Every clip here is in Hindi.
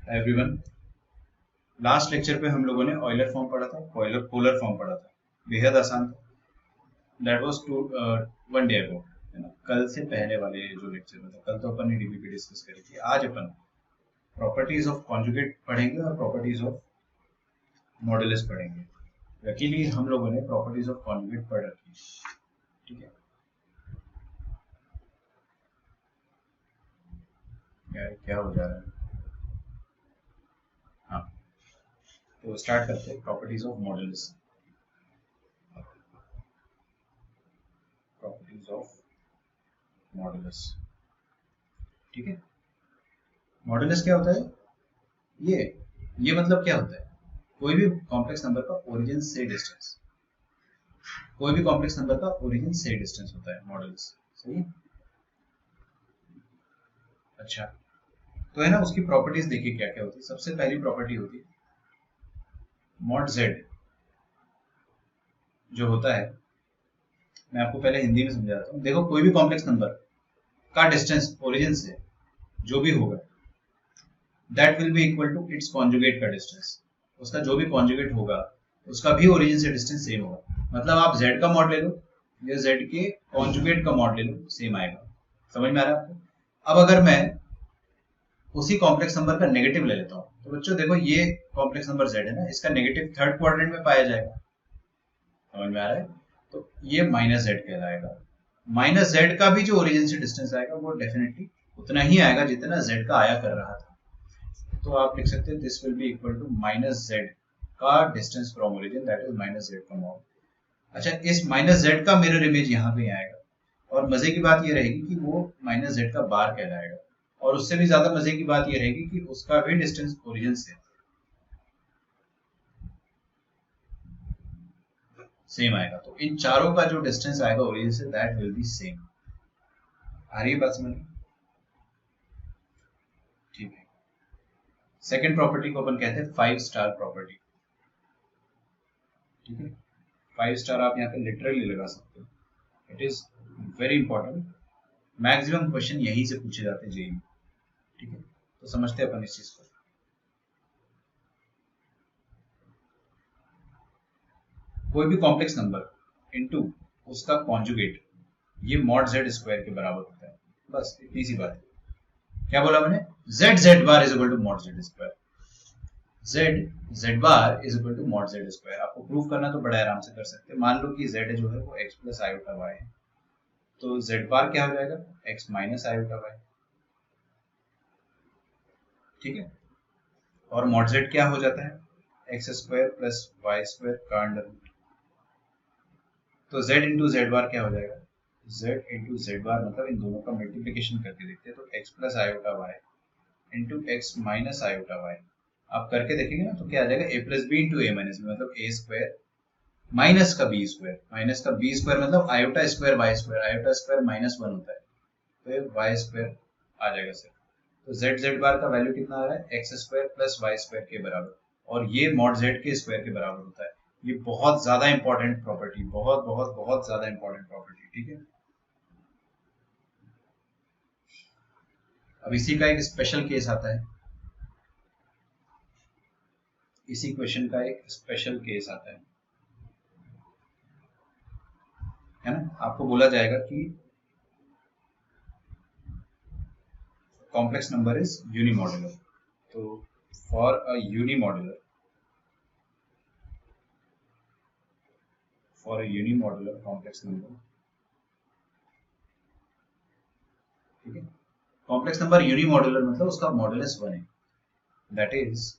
एवरीवन, लास्ट लेक्चर पे हम लोगों ने ऑयलर फॉर्म पढ़ा था, पोलर फॉर्म पढ़ा था। बेहद आसान था। दैट वाज 1 डे अगो, है ना। कल से पहले वाले जो लेक्चर में था, कल तो अपन ने डीबीपी डिस्कस करी थी। आज अपन प्रॉपर्टीज ऑफ कॉन्जुगेट पढ़ेंगे और प्रॉपर्टीज ऑफ मॉडुलस पढ़ेंगे। लकीली हम लोगों ने प्रॉपर्टीज ऑफ कॉन्जुगेट पढ़ रखी है, ठीक है। यार क्या हो जा रहा है? हाँ, तो स्टार्ट करते हैं properties of modulus. Properties of modulus, ठीक है। मॉडुलस क्या होता है? ये मतलब क्या होता है? कोई भी कॉम्प्लेक्स नंबर का ओरिजिन से डिस्टेंस, कोई भी कॉम्प्लेक्स नंबर का ओरिजिन से डिस्टेंस होता है मॉडुलस। सही है। अच्छा, तो है ना, उसकी प्रॉपर्टीज देखिए क्या क्या होती है। सबसे पहली प्रॉपर्टी होती है मॉड जेड जो होता है। मैं आपको पहले हिंदी में समझाता हूँ। देखो, कोई भी कॉम्प्लेक्स नंबर का डिस्टेंस ओरिजिन से जो भी होगा, that will be equal to its conjugate का डिस्टेंस। उसका जो भी कॉन्जुगेट होगा उसका भी ओरिजिन से डिस्टेंस सेम होगा। मतलब आप z का मॉड ले लो या z के कॉन्जुगेट का मॉड ले लो, सेम आएगा। समझ में आ रहा है आपको? अब अगर मैं उसी कॉम्प्लेक्स नंबर का नेगेटिव ले लेता हूँ, तो बच्चों देखो, ये कॉम्प्लेक्स नंबर z है ना, इसका नेगेटिव थर्ड क्वाड्रेंट में पाया जाएगा। समझ में आ रहा है? तो ये माइनस जेड कहलाएगा। माइनस जेड का भी जो ओरिजिन से डिस्टेंस आएगा वो डेफिनेटली उतना ही आएगा जितना z का आया कर रहा था। तो आप लिख सकते हैं this will be equal to minus z का distance from origin, that is minus z का मॉड। अच्छा, इस माइनस जेड का मिरर इमेज यहाँ पे आएगा, और मजे की बात ये रहेगी कि वो माइनस जेड का बार कहलाएगा। और उससे भी ज्यादा मजे की बात ये रहेगी कि उसका भी डिस्टेंस ओरिजिन से सेम आएगा। तो इन चारों का जो डिस्टेंस आएगा ओरिजिन से, दैट विल बी सेम। आ रही है बात समझ? ठीक है। सेकेंड प्रॉपर्टी को अपन कहते हैं 5 स्टार प्रॉपर्टी, ठीक है। 5 स्टार आप यहाँ पे लिटरली लगा सकते हो। It is very important. Maximum question यहीं से पूछे जाते हैं जेई में, ठीक है। तो समझते हैं अपन इस चीज को। कोई भी कॉम्प्लेक्स नंबर इनटू उसका कॉन्जुगेट, ये मॉड जेड स्क्वायर के बराबर होता है। बस इतनी सी बात है। क्या बोला मैंने? Z Z bar is equal to mod Z square. Z Z bar is equal to mod Z square. आपको प्रूव करना तो बड़ा आराम से कर सकते हैं। मान लो कि जेड जो है वो एक्स प्लस आयोटा वाई है, तो जेड बार क्या हो जाएगा? एक्स माइनस आयोटा वाई, ठीक है। और मॉड जेड क्या हो जाता है? X square plus Y square का अंडर रूट। तो z इंटू जेड बार क्या हो जाएगा? z इंटू जेड बार, मतलब इन दोनों का मल्टीप्लीकेशन करके देखते हैं, तो x plus iota y into x minus iota y. आप करके देखेंगे ना, तो क्या आ जाएगा? a plus b into a minus b, मतलब a स्क्वायर माइनस का बी स्क्वायर, माइनस का बी स्क्वायर मतलब iota square y square, iota square minus 1 होता है, तो ये वाई स्क्वायर आ जाएगा सर। तो जेड जेड बार का वैल्यू कितना आ रहा है? X square plus Y square के बराबर, और ये मॉड जेड के स्क्वायर के बराबर होता है। ये बहुत ज्यादा इंपॉर्टेंट प्रॉपर्टी, बहुत बहुत बहुत ज्यादा इंपॉर्टेंट प्रॉपर्टी, ठीक है। अब इसी का एक स्पेशल केस आता है, इसी क्वेश्चन का एक स्पेशल केस आता है ना। आपको बोला जाएगा कि कॉम्प्लेक्स नंबर इज यूनिमॉड्यूलर। तो for a unimodular, for a unimodular complex number, ठीक है। कॉम्प्लेक्स नंबर यूनिमॉड्यूलर मतलब उसका मॉडुलस 1 है, दैट इज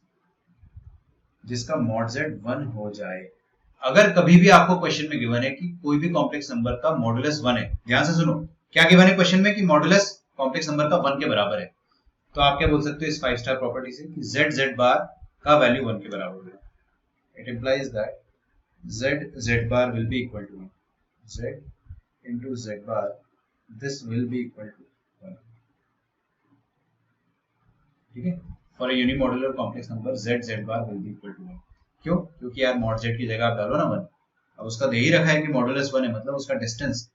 जिसका मॉड जेड 1 हो जाए। अगर कभी भी आपको क्वेश्चन में गिवन है कि कोई भी कॉम्प्लेक्स नंबर का मॉडुलस 1 है, ध्यान से सुनो, क्या गिवन है क्वेश्चन में कि मॉडुलस कॉम्प्लेक्स नंबर का 1 के बराबर है, तो आप क्या बोल सकते हो इस 5 स्टार प्रॉपर्टी से कि जेड जेड बार का वैल्यू 1 के बराबर है। It implies that z Z bar will be equal to z into Z bar, this will be equal to 1, ठीक है। For a unimodular complex number z Z bar will be equal to 1। क्यों? क्योंकि यार मॉड जेड की जगह आप डालो ना 1। अब उसका दे ही रखा है कि मॉडुलस 1 है, मतलब उसका डिस्टेंस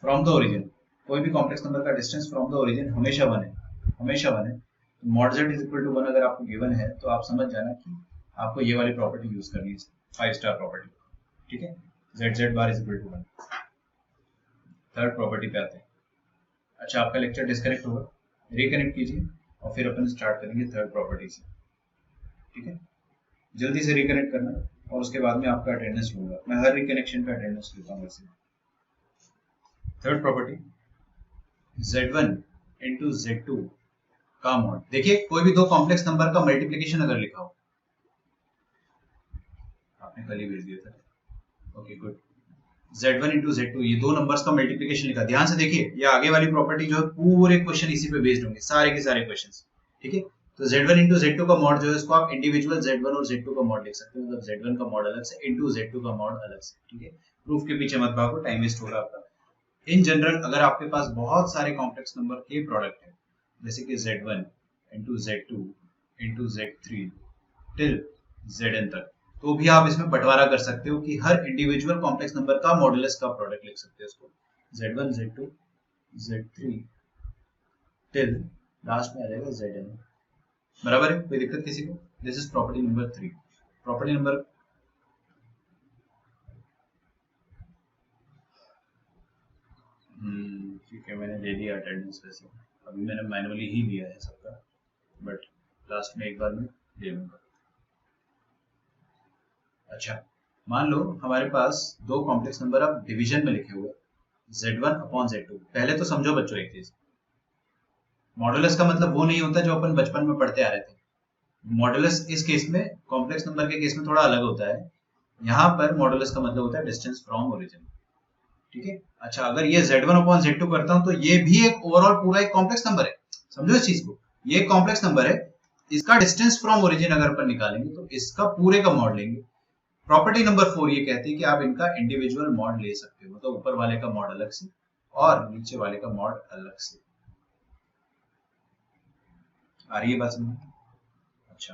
फ्रॉम द ओरिजिन, कोई भी कॉम्प्लेक्स नंबर का डिस्टेंस फ्रॉम द ओरिजिन हमेशा 1 है, हमेशा 1 है। Mod z is equal to 1 अगर आपको गिवन है तो आप समझ जाना कि आपको ये वाली प्रॉपर्टी यूज करनी है, 5 स्टार प्रॉपर्टी, ठीक है। z bar is equal to 1। Third property पे आते हैं। अच्छा, आपका लेक्चर डिस्कनेक्ट होगा, रिकनेक्ट कीजिए और फिर अपन स्टार्ट करेंगे थर्ड प्रॉपर्टी से, ठीक है। जल्दी से रिकनेक्ट करना और उसके बाद में आपका अटेंडेंस लूंगा, मैं हर रिकनेक्शन का अटेंडेंस लेता हूँ वैसे। Third property z1 into z2 का मॉड। देखिए कोई भी दो कॉम्प्लेक्स नंबर का मल्टीप्लीकेशन अगर लिखा हो, आपने कल ही भेज दिया था, okay good. z1 into z2 ये दो नंबर्स का मल्टीप्लीकेशन लिखा, ध्यान से देखिए ये आगे वाली प्रॉपर्टी जो है पूरे क्वेश्चन इसी पे बेस्ड होंगे, सारे के सारे क्वेश्चंस, ठीक है। तो z1 इंटू z2 का मॉड जो है इसको आप इंडिविजुअल z1 और z2 का मॉड लिख सकते हो, मतलब z1 का मॉड अलग से इंटू z2 का मॉड अलग से, ठीक है। प्रूफ के पीछे मत भागो, टाइम वेस्ट होगा आपका। इन जनरल अगर आपके पास बहुत सारे कॉम्प्लेक्स नंबर के प्रोडक्ट है, जैसे कि z1 into z2 into z3 till zn तक, तो भी आप इसमें बंटवारा कर सकते हो कि हर इंडिविजुअल कॉम्प्लेक्स नंबर का मॉडुलस का प्रोडक्ट लिख सकते हो इसको, z1 z2 z3 till last में आ जाएगा zn। बराबर है, कोई दिक्कत किसी को? This is property number 3। Property number ठीक है, मैंने ले लिया अटेंडेंस, वैसे अभी मैंने मैनुअली ही लिया है सबका, बट लास्ट में एक बार में ले लूंगा। अच्छा, मान लो हमारे पास दो कॉम्प्लेक्स नंबर अब डिवीजन में लिखे हुए z1 अपॉन z2। पहले तो समझो बच्चों एक चीज, मॉडुलस का मतलब वो नहीं होता जो अपन बचपन में पढ़ते आ रहे थे। मॉडुलस इस केस में, कॉम्प्लेक्स नंबर के केस में थोड़ा अलग होता है। यहाँ पर मॉडुलस का मतलब होता है डिस्टेंस फ्रॉम ओरिजिन, ठीक है। अच्छा, अगर ये z1 अपॉन z2 करता हूं तो ये भी एक ओवरऑल पूरा एक कॉम्प्लेक्स नंबर है, समझो इस चीज को। ये कॉम्प्लेक्स नंबर है, इसका डिस्टेंस फ्रॉम ओरिजिन अगर अपन निकालेंगे तो इसका पूरे का मॉड लेंगे। प्रॉपर्टी नंबर 4 ये कहती है कि आप इनका इंडिविजुअल मॉड ले सकते हो, मतलब ऊपर वाले का मॉड अलग से और नीचे वाले का मॉड अलग से। आ रही है बात समझ? अच्छा,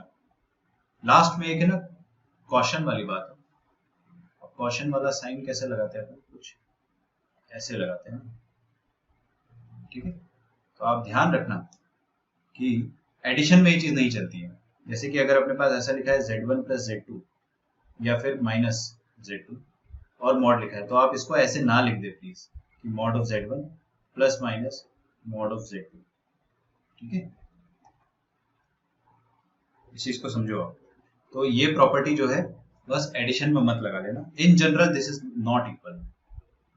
लास्ट में एक है ना क्वेश्चन वाली बात है। अब क्वेश्चन वाला साइन कैसे लगाते हैं अपन, कुछ ऐसे लगाते हैं, ठीक है। तो आप ध्यान रखना कि एडिशन में ये चीज नहीं चलती है। जैसे कि अगर अपने पास ऐसा लिखा है z1 प्लस z2 या फिर माइनस z2 और मॉड लिखा है, तो आप इसको ऐसे ना लिख दे प्लीज कि mod of z1 plus minus mod of z2, ठीक है। इस चीज को समझो आप। तो ये प्रॉपर्टी जो है बस एडिशन में मत लगा लेना। In general this is not equal,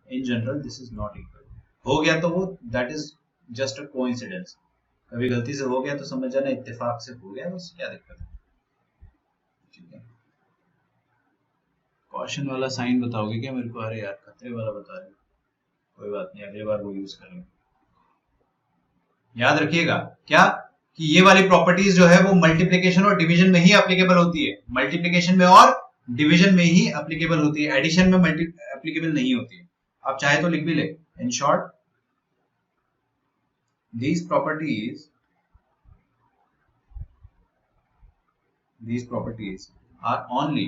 in general this is not equal. हो गया तो वो that is just a coincidence, कभी गलती से हो गया तो समझ जाना इत्तेफाक से हो गया, बस क्या दिक्कत है, ठीक है। क्वेश्चन वाला साइन बताओगे क्या मेरे को? अरे यार खतरे वाला बता रहे हो, कोई बात नहीं, अगली बार वो यूज करेंगे। याद रखिएगा क्या कि ये वाली प्रॉपर्टीज जो है वो मल्टीप्लिकेशन और डिवीजन में ही एप्लीकेबल होती है, मल्टीप्लिकेशन में और डिवीजन में ही एप्लीकेबल होती है, एडिशन में एप्लीकेबल नहीं होती है। आप चाहे तो लिख भी ले, in short these properties are only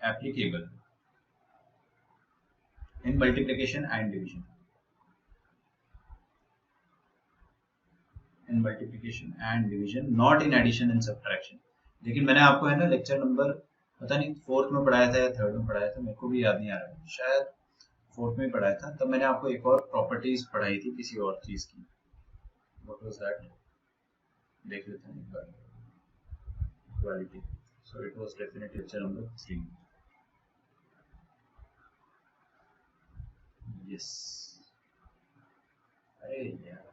applicable in multiplication and division, not in addition and subtraction। लेकिन मैंने आपको है ना लेक्चर नंबर पता नहीं 4th में पढ़ाया था या 3rd में पढ़ाया था, मेरे को भी याद नहीं आ रहा है, शायद 4th में पढ़ाया था। तब मैंने आपको एक और प्रॉपर्टीज पढ़ाई थी किसी और चीज की, व्हाट वाज दैट, देख लेते हैं एक बार। Quality, so it was definitely lecture number 3। Yes, अरे यार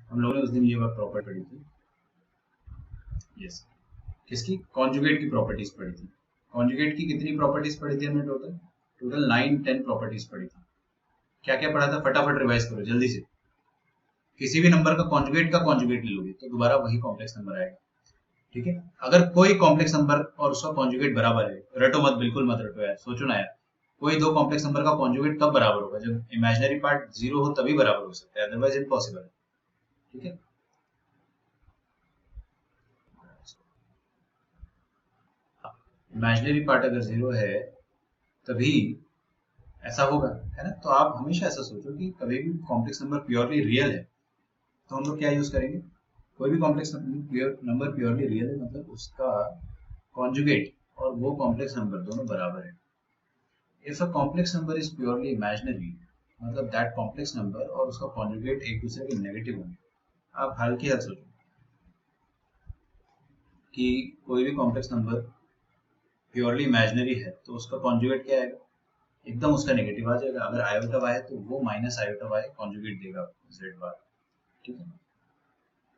हम लोगों ने उस दिन ये बात प्रॉपर्टी पढ़ी थी। यस, किसकी? कॉन्जुगेट की प्रॉपर्टीज पढ़ी थी। कॉन्जुगेट की कितनी प्रॉपर्टीज पढ़ी थी हमने? टोटल 9-10 प्रॉपर्टीज पढ़ी थी। क्या क्या पढ़ा था फटाफट रिवाइज करो जल्दी से। किसी भी नंबर का कॉन्जुगेट ले लोगे तो दोबारा वही कॉम्प्लेक्स नंबर आएगा, ठीक है। अगर कोई कॉम्प्लेक्स नंबर और उसका कॉन्जुगेट बराबर है, रटो मत, बिल्कुल मत रटो यार, सोचो ना यार, कोई दो कॉम्प्लेक्स नंबर का कॉन्जुगेट कब बराबर होगा? जब इमेजिनरी पार्ट 0 हो तभी बराबर हो सकता है, अदरवाइज इम्पॉसिबल है, ठीक है। इमेजिनरी पार्ट अगर 0 है तभी ऐसा होगा, है ना। तो आप हमेशा ऐसा सोचो कि कभी भी कॉम्प्लेक्स नंबर प्योरली रियल है तो हम लोग क्या यूज करेंगे, कोई भी कॉम्प्लेक्स नंबर प्योरली रियल है मतलब उसका कॉन्जुगेट और वो कॉम्प्लेक्स नंबर दोनों बराबर है। If a complex number is purely imaginary मतलब दैट कॉम्प्लेक्स नंबर और उसका कॉन्जुगेट एक दूसरे के नेगेटिव होंगे। आप हल्की हल सोचो कि कोई भी कॉम्प्लेक्स नंबर प्योरली इमेजिनरी है तो उसका कॉन्जुगेट क्या आएगा, एकदम उसका नेगेटिव आ जाएगा। अगर आयोटा वाई है तो वो माइनस आयोटा वाई कॉन्जुगेट देगा जेड बार, ठीक है।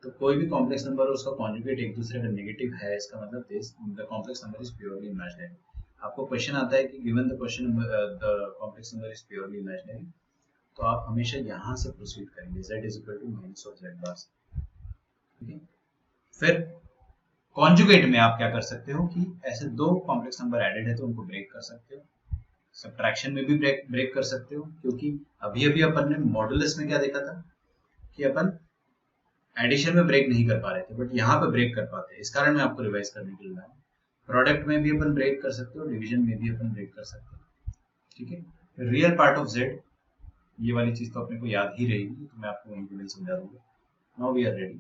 तो कोई भी कॉम्प्लेक्स नंबर और उसका कॉन्जुगेट एक दूसरे का नेगेटिव है इसका मतलब this the complex number is purely imaginary. आपको क्वेश्चन आता है कि given the question the complex number is purely imaginary तो आप हमेशा यहाँ से प्रोसीड करेंगे z is equal to minus of z bar, ठीक है। फिर कॉन्जुगेट में आप क्या कर सकते हो कि ऐसे दो कॉम्प्लेक्स नंबर एडेड है तो उनको ब्रेक कर सकते हो, सब्ट्रैक्शन में भी ब्रेक कर सकते हो, क्योंकि अभी अभी अपन ने मॉडुलस में क्या देखा था कि अपन एडिशन में ब्रेक नहीं कर पा रहे थे बट यहाँ पे ब्रेक कर पाते हैं। इस कारण मैं आपको रिवाइज करने के लिए लाया। प्रोडक्ट में भी अपन ब्रेक कर सकते हो, डिवीजन में भी अपन ब्रेक कर सकते हो, ठीक है। रियल पार्ट ऑफ जेड ये वाली चीज तो अपने को याद ही रहेगी तो मैं आपको वहीं पे समझा दूंगा। नाउ वी आर रेडी,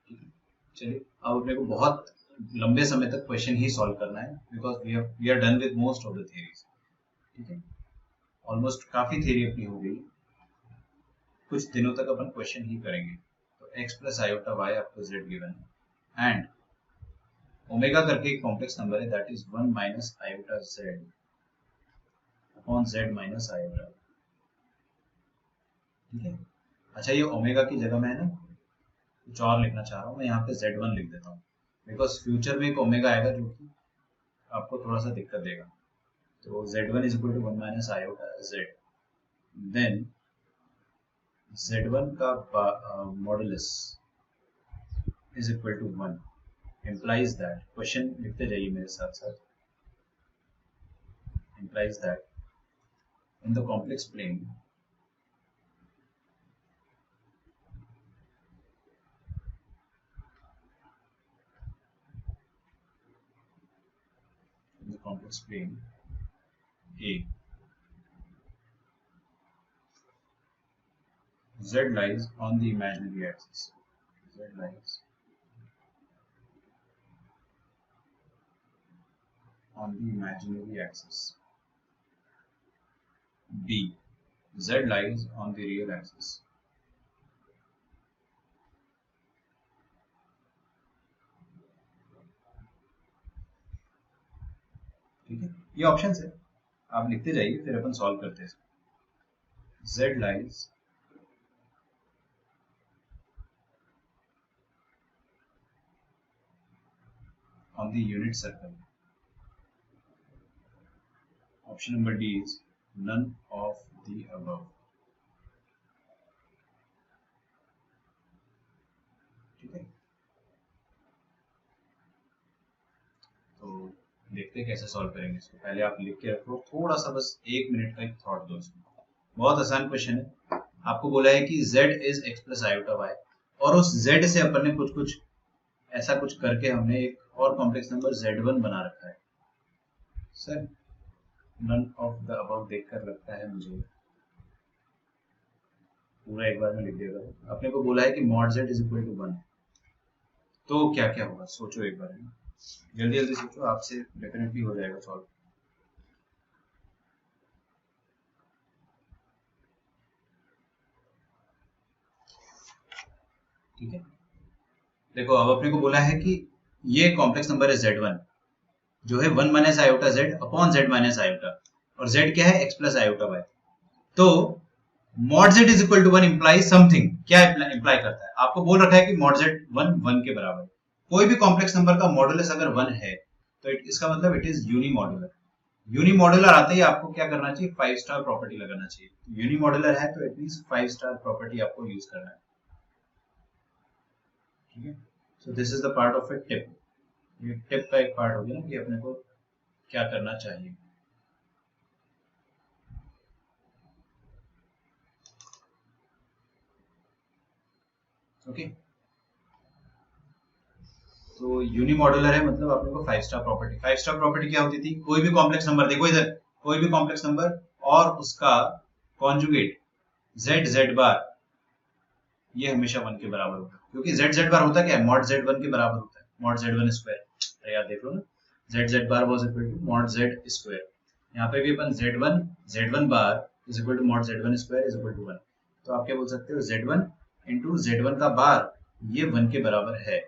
ठीक है। चलिए अब अपने को बहुत लंबे समय तक क्वेश्चन ही सॉल्व करना है because we are done with most of the theories, ठीक है। ऑलमोस्ट काफी थियरी अपनी हो गई, कुछ दिनों तक अपन क्वेश्चन ही करेंगे। तो x प्लस आयोटा वाई आपको z गिवन है एंड ओमेगा करके एक कॉम्प्लेक्स नंबर है that is 1 minus iota z upon z minus iota, ठीक है। अच्छा ये ओमेगा की जगह मैं ना कुछ और लिखना चाह रहा हूँ, मैं यहाँ पे z1 लिख देता हूँ बिकॉज फ्यूचर में एक ओमेगा आएगा जो कि आपको थोड़ा सा दिक्कत देगा। तो z1 is equal to 1 minus iota z, then z1 का modulus is equal to 1 implies that question लिखते जाइए मेरे साथ साथ, implies that in the complex plane in the complex plane A z lies on the imaginary axis, z lies on the imaginary axis, B z lies on the real axis, ठीक है। ये ऑप्शन है, आप लिखते जाइए फिर अपन सॉल्व करते हैं। z lies on the unit circle, option number D is none of the above, ठीक है। तो देखते हैं कैसे सॉल्व करेंगे इसको, पहले आप लिख के रखो, थोड़ा सा बस 1 मिनट का एक थॉट दो इसमें। बहुत आसान क्वेश्चन है, आपको बोला है कि z is x plus iota y और उस z से अपन ने कुछ कुछ ऐसा कुछ करके हमने एक और कॉम्प्लेक्स नंबर z1 बना रखा है। Sir none of the above देखकर लगता है मुझे पूरा एक बार में लिख देगा। अपने को बोला है कि mod z is equal to 1, तो क्या क्या होगा सोचो एक बार, जल्दी जल्दी सोचो, आपसे डेफिनेटली हो जाएगा सॉल्व। ठीक है, देखो अब अपने को बोला है कि ये कॉम्प्लेक्स नंबर है z1 जो है 1 minus iota z upon z minus iota और z क्या है x प्लस आयोटा वाई। तो mod z is equal to 1 imply something, क्या इंप्लाई करता है, आपको बोल रखा है कि मॉड z 1 के बराबर। कोई भी कॉम्प्लेक्स नंबर का मॉडुलस अगर 1 है तो इसका मतलब it is unimodular. Unimodular आते ही आपको क्या करना चाहिए, 5 स्टार प्रॉपर्टी लगाना चाहिए। यूनी मॉडुलर है तो एटलीस्ट 5 स्टार प्रॉपर्टी आपको यूज करना है, ठीक है। So this is the part of A tip, ये टिप का एक पार्ट हो गया ना कि अपने को क्या करना चाहिए। ओके तो यूनिमॉड्यूलर है मतलब अपने को 5 स्टार प्रॉपर्टी। 5 स्टार प्रॉपर्टी क्या होती थी, कोई भी कॉम्प्लेक्स नंबर, देखो इधर, कोई भी कॉम्प्लेक्स नंबर और उसका कॉन्जुगेट z z बार, ये हमेशा 1 के बराबर होता है, क्योंकि z z बार होता क्या है, मॉड z1 के बराबर होता है, मॉड z1 स्क्वायर। तो यार देख लो ना, z z bar was equal to mod z square. यहाँ पे भी अपन z1 bar is equal to mod z1 square is equal to 1। तो आप क्या बोल सकते हो, z1 इंटू z1 का बार, ये 1 के बराबर है।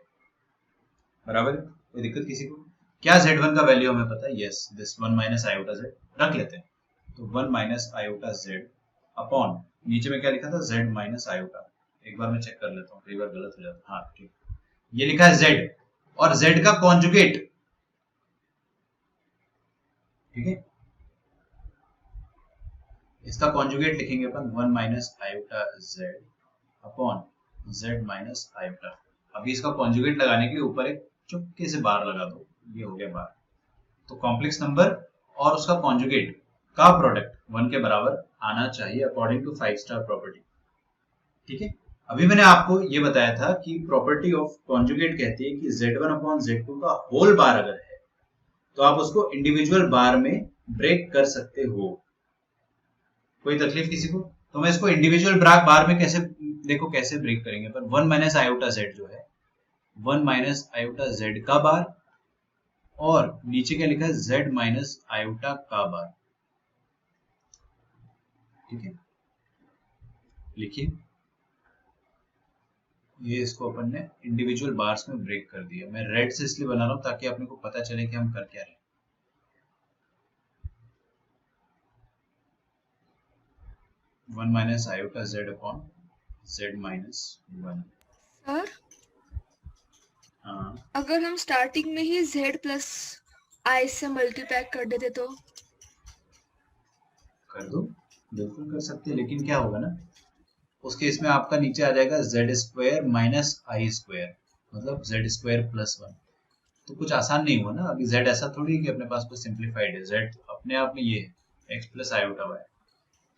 बराबर है, कोई दिक्कत किसी को? क्या z1 का वैल्यू हमें पता है, yes this 1 minus iota z रख लेते हैं। तो 1 माइनस आयोटा z अपॉन, नीचे में क्या लिखा था, z माइनस आयोटा। एक बार मैं चेक कर लेता हूँ, कई बार गलत हो जाता है। हाँ ठीक, ये लिखा है z और z का कॉन्जुगेट, ठीक है, इसका कॉन्जुगेट लिखेंगे अपन 1 minus iota z upon z minus iota. अभी इसका कॉन्जुगेट लगाने के लिए ऊपर एक चुपके से बार लगा दो, ये हो गया बार। तो कॉम्प्लेक्स नंबर और उसका कॉन्जुगेट का प्रोडक्ट 1 के बराबर आना चाहिए अकॉर्डिंग टू 5 स्टार प्रॉपर्टी, ठीक है। अभी मैंने आपको ये बताया था कि प्रॉपर्टी ऑफ कॉन्जुगेट कहती है कि z1 अपॉन z2 का होल बार अगर है तो आप उसको इंडिविजुअल बार में ब्रेक कर सकते हो। कोई तकलीफ किसी को? तो मैं इसको इंडिविजुअल बार में कैसे, देखो कैसे ब्रेक करेंगे पर 1 माइनस आयोटा z जो है 1 माइनस आयोटा z का बार, और नीचे क्या लिखा है, z माइनस आयोटा का बार, ठीक है। लिखिए, ये इसको अपन ने इंडिविजुअल बार्स में ब्रेक कर दिया। मैं रेड से इसलिए बना रहा हूं ताकि अपने को पता चले कि हम कर क्या रहे हैं। 1 minus iota z upon z minus 1। Sir हाँ, अगर हम स्टार्टिंग में ही z प्लस i से मल्टीप्लाई कर देते तो? कर दो, बिल्कुल कर सकते हैं, लेकिन क्या होगा ना, उस केस में आपका नीचे आ जाएगा z स्क्वायर माइनस आई स्क्वायर, मतलब z स्क्वायर प्लस 1। तो कुछ आसान नहीं हुआ ना, अभी z ऐसा थोड़ी है कि अपने पास कोई सिंप्लीफाइड है, z अपने आप में ये है x प्लस आयोटा y,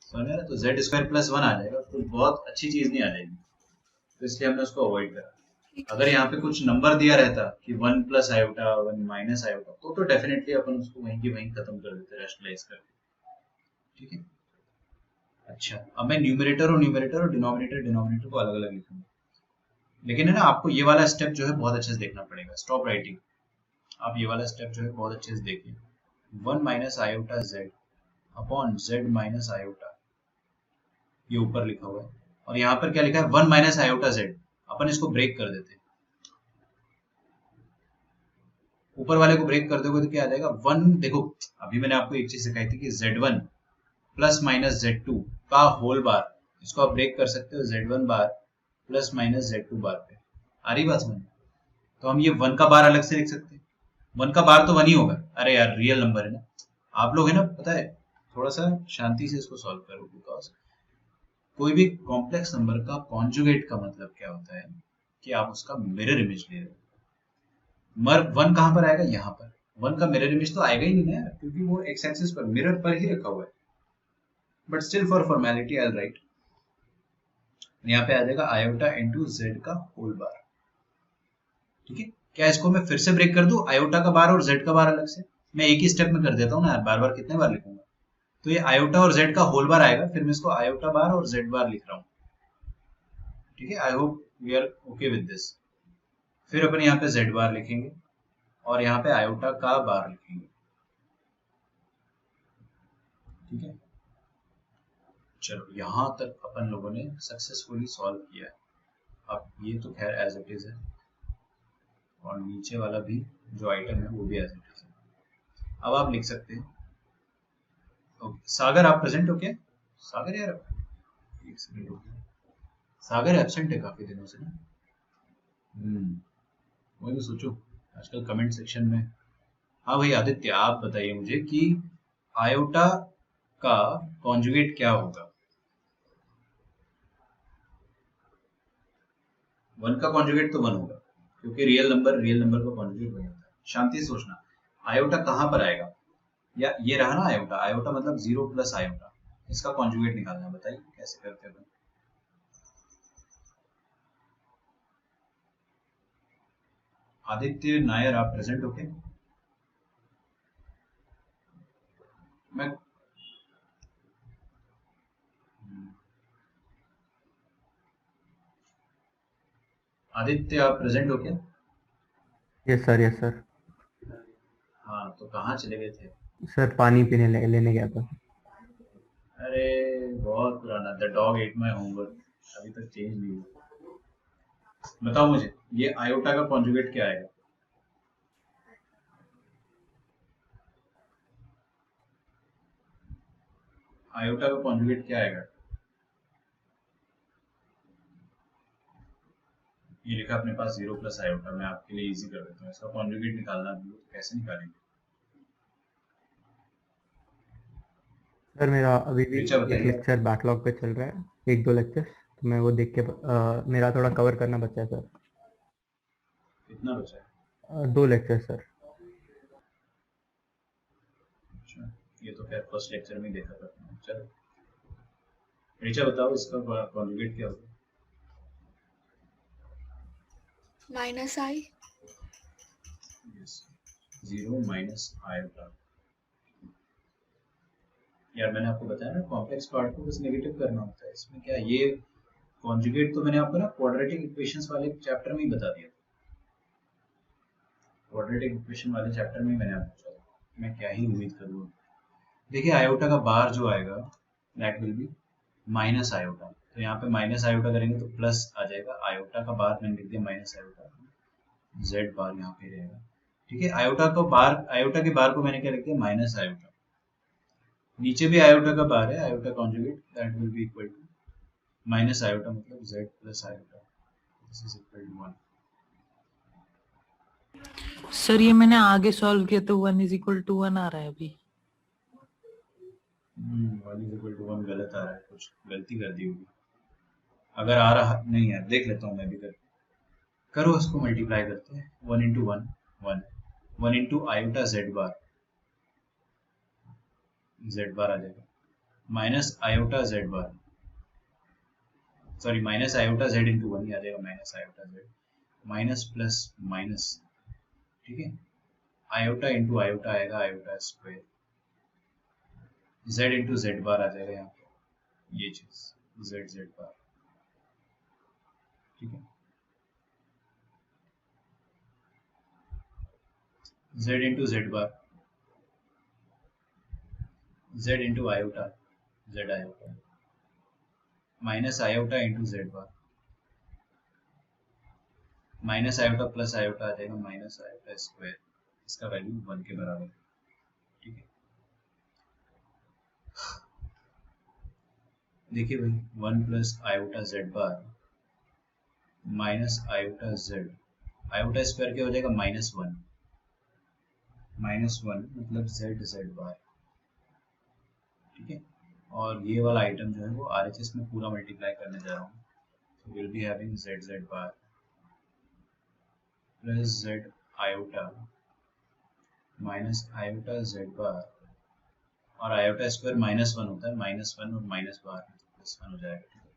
समझ में? तो z स्क्वायर प्लस 1 आ जाएगा, तो बहुत अच्छी चीज नहीं आ जाएगी, तो इसलिए हमने उसको अवॉइड करा। अगर यहाँ पे कुछ नंबर दिया रहता कि 1 प्लस आयोटा 1 माइनस आयोटा, तो डेफिनेटली अपन उसको वहीं की वहीं खत्म कर देते, रैशनलाइज करके, ठीक है। अच्छा, अब मैं न्यूमरेटर और डिनोमिनेटर को अलग अलग लिखूंगा, लेकिन है ना, आपको ये वाला स्टेप जो है बहुत अच्छे से देखना पड़ेगा। स्टॉप राइटिंग, आप ये वाला स्टेप जो है बहुत अच्छे से देखिए। 1 minus iota z upon z minus iota, ये ऊपर लिखा हुआ है, और यहाँ पर क्या लिखा है, 1 माइनस आयोटा z। अपन इसको ब्रेक कर देते हैं, ऊपर वाले को ब्रेक कर दोगे तो क्या आ जाएगा 1। देखो अभी मैंने आपको एक चीज सिखाई थी कि z1 प्लस माइनस z2 का होल बार, इसको आप ब्रेक कर सकते हो z1 बार प्लस माइनस z2 बार पे। आ रही बात समझ? तो हम ये 1 का बार अलग से लिख सकते हैं, 1 का बार तो 1 ही होगा। अरे यार रियल नंबर है ना, आप लोग है ना, पता है, थोड़ा सा शांति से इसको सॉल्व करो, बिकॉज कोई भी कॉम्प्लेक्स नंबर का कॉन्जुगेट का मतलब क्या होता है कि आप उसका मिरर इमेज ले रहे हो। मर 1 कहां पर आएगा, यहाँ पर 1 का मिरर इमेज तो आएगा ही नहीं ना, क्योंकि वो एक्स एक्सिस पर मिरर पर ही रखा हुआ है। But still for formality I right, यहाँ पे आ जाएगा आयोटा इंटू जेड का होल बार, ठीक है। क्या इसको मैं फिर से ब्रेक कर दूं, आयोटा का बार और जेड का बार अलग से? मैं एक ही स्टेप में कर देता हूँ ना यार, बार बार कितने बार लिखूंगा। तो ये आयोटा और जेड का होल बार आएगा, फिर मैं इसको आयोटा बार और जेड बार लिख रहा हूँ, ठीक है। I hope we are okay with this. फिर अपन यहाँ पे जेड बार लिखेंगे और यहाँ पे आयोटा का बार लिखेंगे, ठीक है। चलो यहाँ तक अपन लोगों ने सक्सेसफुली सॉल्व किया है। अब ये तो खैर एज इट इज है, और नीचे वाला भी जो आइटम है वो भी एज इट इज है। अब आप लिख सकते हैं, ओके सागर आप प्रेजेंट हो क्या? सागर यार एक सेकंड हो गया, सागर एब्सेंट है काफी दिनों से ना। वही तो सोचो आजकल कमेंट सेक्शन में। हाँ भाई आदित्य, आप बताइए मुझे कि आयोटा का कॉन्जुगेट क्या होगा? 1 का कॉन्जुगेट तो 1 होगा, क्योंकि रियल नंबर का कॉन्जुगेट 1 होता है। शांति से सोचना, आयोटा कहां पर आएगा, या ये रहा ना आयोटा, आयोटा मतलब 0 प्लस आयोटा, इसका कॉन्जुगेट निकालना है, बताइए कैसे करते हैं? आदित्य नायर, आप प्रेजेंट हो क्या? मैं आदित्य, आप प्रेजेंट हो क्या? Yes sir, yes sir. हाँ, तो कहाँ चले गए थे? सर पानी लेने गया था। अरे बहुत पुराना, the dog at my homework, अभी तक चेंज नहीं हुआ। बताओ मुझे, ये आयोटा का कॉन्जुगेट क्या आएगा? आयोटा का कॉन्जुगेट क्या आएगा? ये लिखा अपने पास 0 प्लस आयोटा, मैं आपके लिए इजी कर देता हूँ। इसका कॉन्जुगेट निकालना भी हो तो कैसे निकालेंगे? सर मेरा अभी भी ऋचा एक बताइए। लेक्चर बैकलॉग पे चल रहा है, एक दो लेक्चर्स, तो मैं वो देख के मेरा थोड़ा कवर करना बचा है सर। कितना बचा है? 2 लेक्चर सर। अच्छा, ये तो खैर फर्स्ट लेक्चर में ही देखा करता हूँ। चलो ऋचा बताओ, इसका कॉन्जुगेट क्या होगा? Minus i. Yes, 0 minus iota. यार मैंने आपको बताया ना, कॉम्प्लेक्स पार्ट को बस नेगेटिव करना होता है। इसमें क्या, ये कॉन्जुगेट तो मैंने आपको ना क्वाड्रेटिक इक्वेशंस वाले चैप्टर में ही बता दिया। क्वाड्रेटिक इक्वेशन वाले चैप्टर में ही मैंने आपको बताया, मैं क्या ही उम्मीद करूँ। देखिए आयोटा का बार जो आएगा that will B minus iota, तो यहाँ पे माइनस आयोटा करेंगे तो प्लस आ जाएगा। आयोटा का बार मैंने लिख दिया माइनस आयोटा, जेड बार यहाँ पे रहेगा। ठीक है, आयोटा को बार, आयोटा के बार को मैंने क्या लिख दिया, माइनस आयोटा। नीचे भी आयोटा का बार है, iota conjugate that will be equal to minus iota, मतलब z plus iota, this is equal to 1। Sir ये मैंने आगे सॉल्व किया तो 1 = 1 आ रहा है अभी। 1 = 1 गलत आ रहा है, कुछ गलती कर दी होगी। अगर आ रहा नहीं है, देख लेता हूँ मैं भी करके। करो उसको मल्टीप्लाई करते हैं, 1 into 1 1, 1 into iota z bar, z bar आ जाएगा minus iota z bar, sorry minus iota z into 1 ही आ जाएगा, minus iota z, minus plus minus. ठीक है, आयोटा इंटू आयोटा आएगा iota square, z into Z bar आ जाएगा यहाँ पे, ये चीज जेड जेड बार। ठीक है, z into Z bar, z into iota z iota, minus iota into Z bar, minus iota plus iota आ जाएगा माइनस आयोटा स्क्वायर, इसका वैल्यू 1 के बराबर है। ठीक है, देखिए भाई 1 plus iota z bar minus iota z, iota square क्या हो जाएगा, -1, -1 मतलब जेड जेड बार। ठीक है, और ये वाला आइटम जो है वो RHS में पूरा मल्टीप्लाई करने जा रहा हूँ, तो will be having z Z bar plus z iota minus iota z bar, और आयोटा स्क्वायर -1 होता है, -1 और माइनस बार +1 हो जाएगा। ठीक है,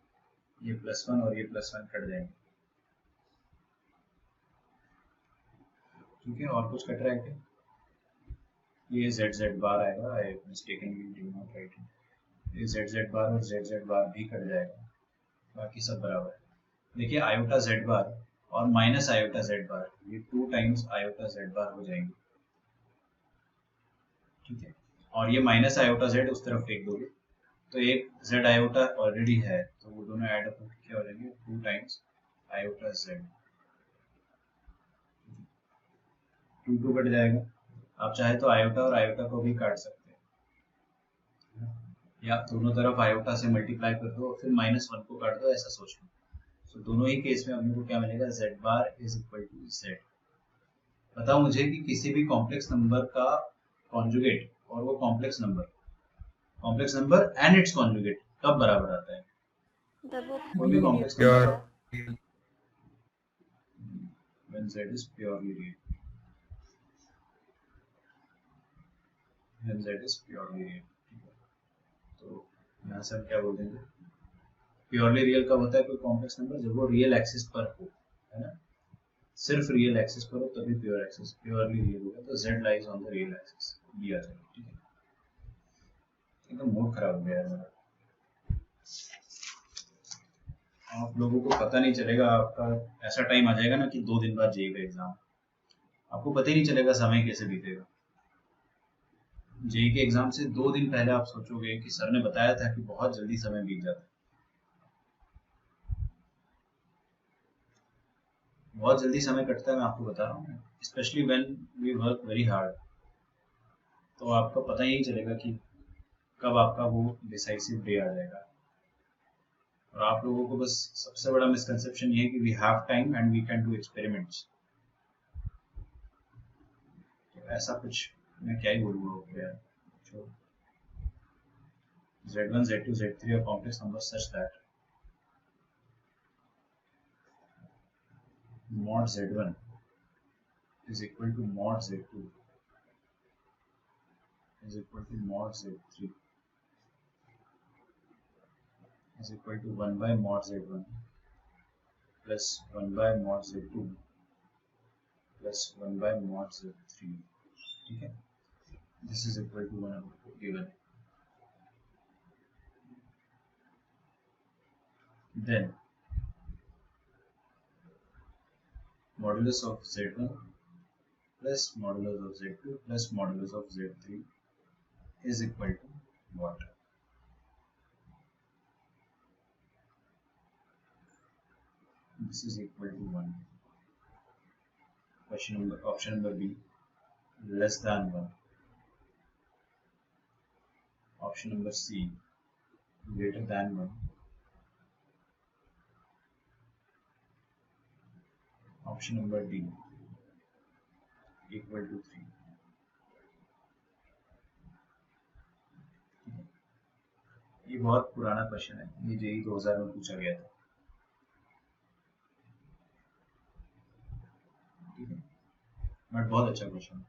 ये +1 और ये +1 कट जाएंगे। ठीक है, और कुछ कट रहा है क्या? ये जेड जेड बार आएगा, I mistakenly did not write it, ये जेड जेड बार और जेड जेड बार भी कट जाएगा, बाकी सब बराबर है। देखिए आयोटा जेड बार और माइनस आयोटा जेड बार, ये 2 टाइम्स आयोटा जेड बार हो जाएंगे। ठीक है, और ये माइनस आयोटा जेड उस तरफ फेंक दोगे तो एक जेड आयोटा ऑलरेडी है, तो वो दोनों ऐड अप होकर क्या हो जाएंगे, 2 टाइम्स आयोटा जेड, 2 कट जाएगा। आप चाहे तो आयोटा और आयोटा को भी काट सकते हैं, या दोनों तरफ आयोटा से मल्टीप्लाई कर दो और फिर -1 को काट दो, ऐसा सोच लो। तो दोनों ही केस में अपने को क्या मिलेगा, z bar is equal to z. बताओ मुझे कि किसी भी कॉम्प्लेक्स नंबर का कॉन्जुगेट और वो complex number and it's conjugate कब बराबर आता है? जब वो कोई भी complex pure number when z is purely real, when z is purely real। ठीक है, तो यहाँ से हम क्या बोल देंगे, प्योरली रियल कब होता है कोई कॉम्प्लेक्स नंबर, जब वो रियल एक्सिस पर हो, है ना। सिर्फ रियल एक्सिस पर हो तभी प्योर एक्सिस प्योरली रियल होगा, तो z lies on the real axis भी आ जाएगा। ठीक है, एकदम मूड खराब हो गया है मेरा। आप लोगों को पता नहीं चलेगा, आपका ऐसा टाइम आ जाएगा ना कि 2 दिन बाद जेईई का एग्जाम, आपको पता ही नहीं चलेगा समय कैसे बीतेगा। जेईई के एग्जाम से 2 दिन पहले आप सोचोगे कि सर ने बताया था कि बहुत जल्दी समय बीत जाता है। बहुत जल्दी समय कटता है, मैं आपको बता रहा हूँ, specially when we work very hard. तो आपको पता ही नहीं चलेगा कि कब आपका वो डिसाइसिव डे आ जाएगा। और आप लोगों को बस सबसे बड़ा मिसकंसेप्शन ये है कि we have time and we can do experiments. तो ऐसा कुछ मैं क्या ही बोलूँगा यार। Z1, Z2, Z3 are complex numbers such that mod Z1 is equal to mod Z2 is equal to mod Z3 is equal to 1 by mod Z1 plus 1 by mod Z2 plus 1 by mod Z3. ठीक है, this is equal to 1 given. Then modulus of Z1 plus modulus of Z2 plus modulus of Z3 is equal to what? This is equal to 1. Option number B, less than 1. Option number C, greater than 1. Option number D, equal to 3. ये बहुत पुराना क्वेश्चन है, ये जेईई 2000 में पूछा गया था। ठीक है, बट बहुत अच्छा क्वेश्चन।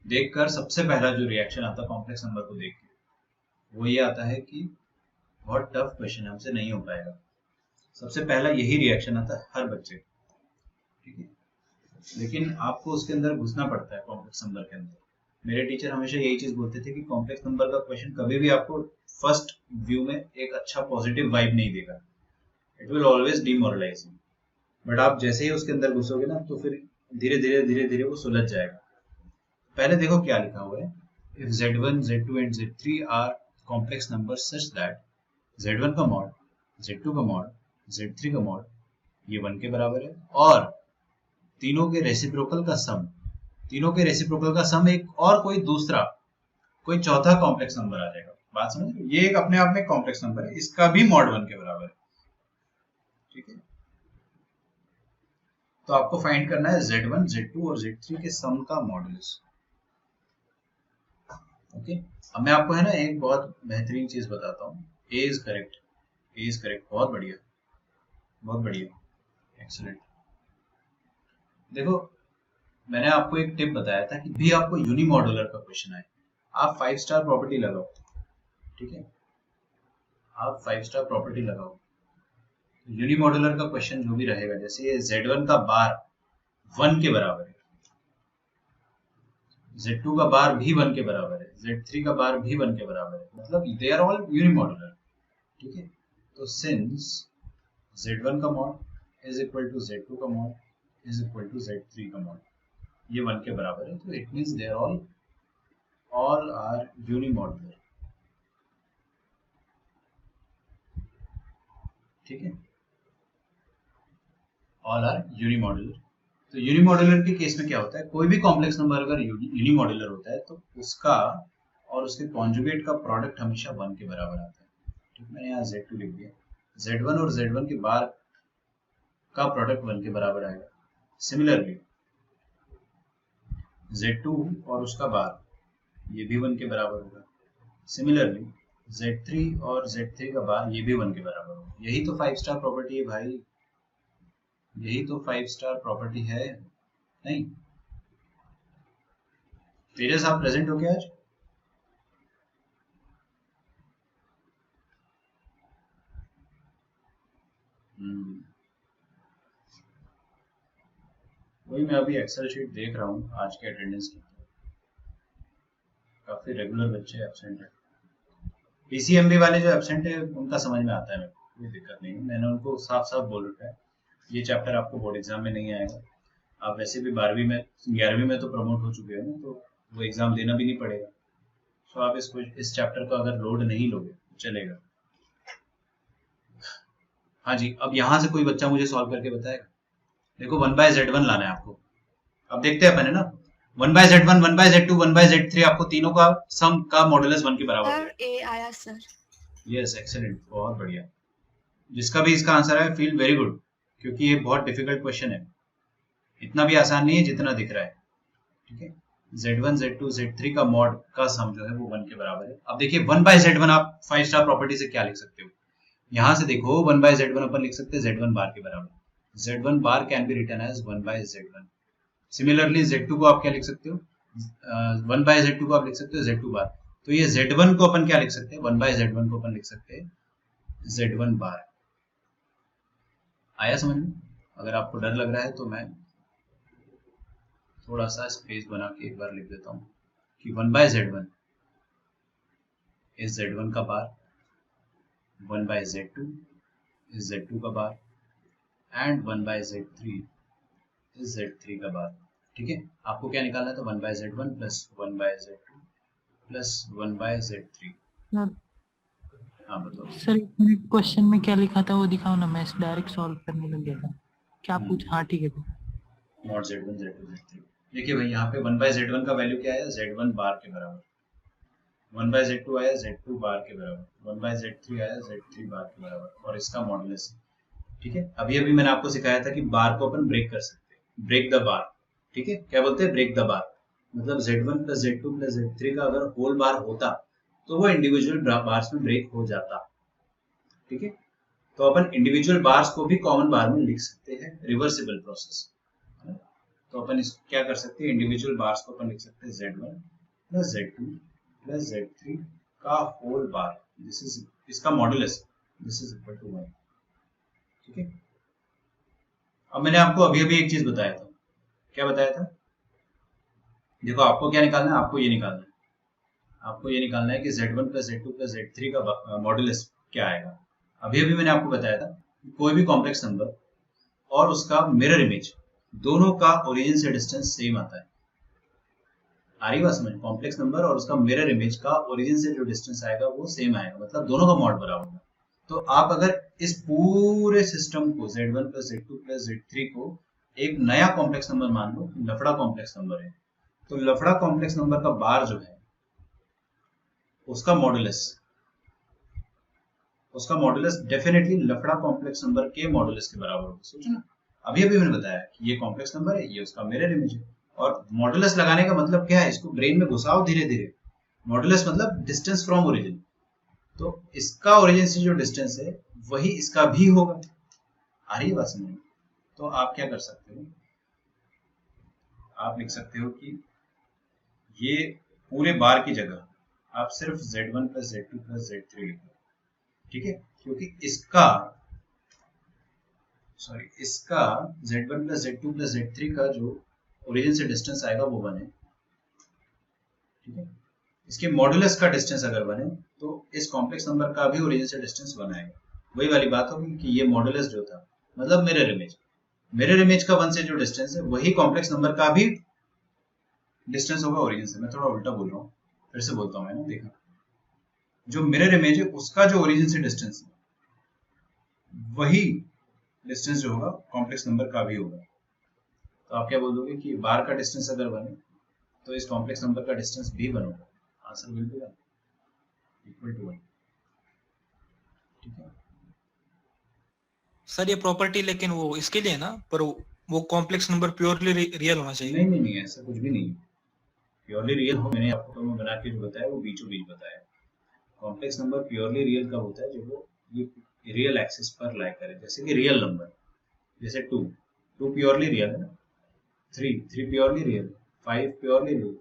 देखकर सबसे पहला जो रिएक्शन आता है कॉम्प्लेक्स नंबर को देख के, वो ये आता है कि बहुत टफ क्वेश्चन है, हमसे नहीं हो पाएगा। सबसे पहला यही रिएक्शन आता है हर बच्चे को। ठीक है, लेकिन आपको उसके अंदर घुसना पड़ता है कॉम्प्लेक्स नंबर के अंदर। मेरे टीचर हमेशा यही चीज बोलते थे कि कॉम्प्लेक्स नंबर का क्वेश्चन कभी भी आपको फर्स्ट व्यू में एक अच्छा पॉजिटिव वाइब नहीं देगा, it will always demoralising. But आप जैसे ही उसके अंदर घुसोगे ना, तो फिर धीरे धीरे वो सुलझ जाएगा। पहले देखो क्या लिखा हुआ है, if Z1, Z2 and Z3 are complex number such that Z1 का मॉड, Z2 का मॉड, Z3 का मॉड ये 1 के बराबर है, और तीनों के रेसिप्रोकल का सम, तीनों के रेसिप्रोकल का सम एक और कोई दूसरा कोई चौथा कॉम्प्लेक्स नंबर आ जाएगा। बात समझ, ये एक अपने आप में कॉम्प्लेक्स नंबर है, इसका भी मॉड 1 के बराबर है। ठीक है, तो आपको फाइंड करना है Z1, Z2 और Z3 के सम का मॉडुलस। ओके, अब मैं आपको है ना एक बहुत बेहतरीन चीज बताता हूँ। A is correct, A is correct, बहुत बढ़िया, बहुत बढ़िया, एक्सीलेंट। देखो, मैंने आपको एक टिप बताया था कि भी आपको यूनिमॉड्यूलर का क्वेश्चन आए, आप 5 स्टार प्रॉपर्टी लगाओ। ठीक है, आप 5 स्टार प्रॉपर्टी लगाओ, यूनिमॉड्यूलर का क्वेश्चन जो भी रहेगा, जैसे ये Z1 का बार 1 के बराबर है, Z2 का बार भी 1 के बराबर है, Z3 का बार भी 1 के बराबर है, मतलब दे आर ऑल यूनिमॉड्यूलर। ठीक है, तो सिंस Z1 का mod is equal to Z2 का mod is equal to Z3 का मॉड, ये 1 के बराबर है, तो it means they are all are unimodular. ठीक है, ऑल आर यूनिमॉड्यूलर। तो यूनिमॉड्यूलर के केस में क्या होता है, कोई भी कॉम्प्लेक्स नंबर अगर यूनिमॉड्यूलर होता है तो उसका और उसके कॉन्जुगेट का प्रोडक्ट हमेशा 1 के बराबर आता है। ठीक, मैंने यहाँ Z2 लिख दिया, Z1 और Z1 के बार का प्रोडक्ट 1 के बराबर आएगा। सिमिलरली Z2 और उसका बार ये भी 1 के बराबर होगा। सिमिलरली Z3 और Z3 का बार ये भी 1 के बराबर होगा। यही तो 5 स्टार प्रॉपर्टी है भाई, यही तो 5 स्टार प्रॉपर्टी है। नहीं, तेजस आप प्रेजेंट हो क्या आज? वही मैं अभी एक्सेल शीट देख रहा हूँ आज के अटेंडेंस की, काफी रेगुलर बच्चे एब्सेंट है। पीसीएमबी वाले जो एब्सेंट है उनका समझ में आता है, मेरे को कोई दिक्कत नहीं है, मैंने उनको साफ साफ बोल रखा है ये चैप्टर आपको बोर्ड एग्जाम में नहीं आएगा, आप वैसे भी 12वीं में 11वीं में तो प्रमोट हो चुके हैं ना, तो वो एग्जाम देना भी नहीं पड़ेगा। तो आप इस चैप्टर को अगर लोड नहीं लोगे तो चलेगा। हाँ जी, अब यहाँ से कोई बच्चा मुझे सॉल्व करके बताएगा। देखो 1/z1 लाना है आपको, अब देखते हैं अपन है ना, 1/z1 1/z2 1/z3 आपको तीनों का सम का मॉडुलस 1 के बराबर है। सर ए आया सर। यस एक्सेलेंट, बहुत बढ़िया। जिसका भी इसका आंसर है फील वेरी गुड, क्योंकि ये बहुत डिफिकल्ट क्वेश्चन है, इतना भी आसान नहीं है जितना दिख रहा है। ठीक है, z1 z2 z3 का मॉड का सम जो है वो 1 के बराबर है। अब देखिए 1/z1 आप 5 स्टार प्रॉपर्टी से क्या लिख सकते हो, यहां से देखो 1/z1 अपन लिख सकते हैं z1 बार के बराबर, z1 bar can be written as 1/z1। Similarly z2 को आप क्या लिख सकते हो, 1/z2 को आप लिख सकते हो z2 बार, तो ये z1 को अपन क्या लिख सकते हैं, 1/z1 को अपन लिख सकते हैं z1 बार। आया समझ में? अगर आपको डर लग रहा है तो मैं थोड़ा सा स्पेस बना के एक बार लिख देता हूं कि 1/z1 इज z1 का बार, 1/z2 इज z2 का बार एंड 1/z3 इज z3 का बार। ठीक है, आपको क्या निकालना था, 1/z1 plus 1/z2 plus 1/z3। हाँ बताओ सर एक मिनट, क्वेश्चन में क्या लिखा था वो दिखाओ ना, मैं डायरेक्ट सॉल्व करने लग गया था। क्या पूछा? हाँ ठीक है। Not z1 z2 z3। देखिए भाई यहाँ पे 1/z1 का वैल्यू क्या है, z1 बार के बराबर, 1/z2 आया z2 बार के बराबर, 1/z3 आया z3 बार के बराबर, और इसका मॉडुलस। ठीक है, अभी अभी मैंने आपको सिखाया था कि बार को अपन ब्रेक कर सकते हैं, ब्रेक द बार। ठीक है, क्या बोलते हैं, ब्रेक द बार, मतलब z1 plus z2 plus z3 का अगर होल बार होता तो वो इंडिविजुअल बार्स में ब्रेक हो जाता। ठीक है, तो अपन इंडिविजुअल बार्स को भी कॉमन बार में लिख सकते हैं, रिवर्सिबल प्रोसेस। तो अपन इस क्या कर सकते हैं, इंडिविजुअल बार्स को अपन लिख सकते हैं z1 plus z2 plus z3 का होल बार, दिस इज इसका modulus, this is equal to 1। ठीक है, अब मैंने आपको अभी अभी एक चीज बताया था, क्या बताया था, देखो आपको क्या निकालना है, आपको ये निकालना है, आपको ये निकालना है कि z1 plus z2 plus z3 का मॉडुलस क्या आएगा। अभी अभी मैंने आपको बताया था कोई भी कॉम्प्लेक्स नंबर और उसका मिरर इमेज दोनों का ओरिजिन से डिस्टेंस सेम आता है। आ रही बात समझ, कॉम्प्लेक्स नंबर और उसका मिरर इमेज का ओरिजिन से जो डिस्टेंस आएगा वो सेम आएगा, मतलब दोनों का मॉड बराबर होगा। तो आप अगर इस पूरे सिस्टम को z1 plus z2 plus z3 को एक नया कॉम्प्लेक्स नंबर मान लो, लफड़ा कॉम्प्लेक्स नंबर है, तो लफड़ा कॉम्प्लेक्स नंबर का बार जो है उसका मॉडुलस डेफिनेटली लफड़ा कॉम्प्लेक्स नंबर के मॉडुलस के बराबर होगा। सोचो ना, अभी अभी मैंने बताया कि ये कॉम्प्लेक्स नंबर है, ये उसका मिरर इमेज है, और मॉडुलस लगाने का मतलब क्या है, इसको ब्रेन में घुसाओ धीरे धीरे। मॉडुलस मतलब डिस्टेंस फ्रॉम ओरिजिन, तो इसका ओरिजिन से जो डिस्टेंस है वही इसका भी होगा। आ रही है बात समझ में? तो आप क्या कर सकते हो, आप लिख सकते हो कि ये पूरे बार की जगह आप सिर्फ z1 plus z2 plus z3 लिखो। ठीक है, क्योंकि इसका z1 plus z2 plus z3 का जो ओरिजिन से डिस्टेंस आएगा वो बने। ठीक है, इसके मॉडुलस का डिस्टेंस अगर बने तो इस कॉम्प्लेक्स नंबर का भी ओरिजिन से डिस्टेंस बनाएगा। वही वाली बात होगी कि ये मॉडुलस जो था मतलब मिरर इमेज का 1 से जो डिस्टेंस है वही कॉम्प्लेक्स नंबर का भी डिस्टेंस होगा ओरिजिन से। मैं थोड़ा उल्टा बोल रहा हूँ, फिर से बोलता हूँ मैं ना, देखा, जो मिरर इमेज है उसका जो ओरिजिन से डिस्टेंस है वही डिस्टेंस जो होगा कॉम्प्लेक्स नंबर का भी होगा। तो आप क्या बोल दोगे कि बार का डिस्टेंस अगर बने तो इस कॉम्प्लेक्स नंबर का डिस्टेंस भी बन होगा, answer will be equal to 1। ठीक है सर, ये प्रॉपर्टी लेकिन वो इसके लिए ना, पर वो कॉम्प्लेक्स नंबर प्योरली रियल होना चाहिए। नहीं, ऐसा कुछ भी नहीं है, प्योरली रियल हो, मैंने आपको मैं बना के जो बताया वो बीचों बीच बताया। कॉम्प्लेक्स नंबर प्योरली रियल कब होता है, जब वो ये रियल एक्सिस पर लाई करे, जैसे कि रियल नंबर, जैसे 2 प्योरली रियल है ना, 3 प्योरली रियल, 5 प्योरली रियल,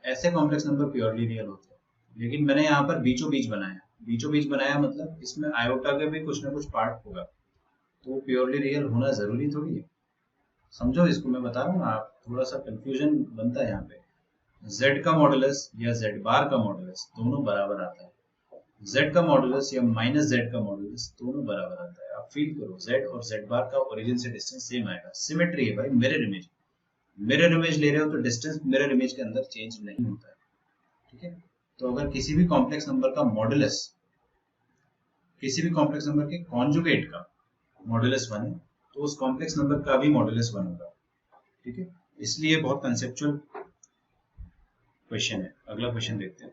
ऐसे कॉम्प्लेक्स नंबर प्योरली रियल होते हैं। लेकिन मैंने यहाँ पर बीचों बीच बनाया मतलब इसमें आयोटा के भी कुछ ना कुछ पार्ट होगा, तो वो प्योरली रियल होना जरूरी थोड़ी है। समझो इसको, मैं बता रहा हूँ ना, आप थोड़ा सा कंफ्यूजन बनता है यहाँ पे। z का मॉडुलस या z बार का मॉडुलस दोनों बराबर आता है, z का मॉडुलस या माइनस z का मॉडुलस दोनों बराबर आता है। आप फील करो z और z बार का ओरिजिन से डिस्टेंस सेम आएगा, सिमेट्री है भाई, मिरर इमेज। मिरर इमेज ले रहे हो तो डिस्टेंस मिरर इमेज के अंदर चेंज नहीं होता है, ठीक है। तो अगर किसी भी कॉम्प्लेक्स नंबर का मॉडुलस किसी भी कॉम्प्लेक्स नंबर के कॉन्जुगेट का मॉडुलस 1 है तो उस कॉम्प्लेक्स नंबर का भी मॉडुलस 1 होगा, ठीक है। इसलिए बहुत कंसेप्चुअल क्वेश्चन है। अगला क्वेश्चन देखते हैं।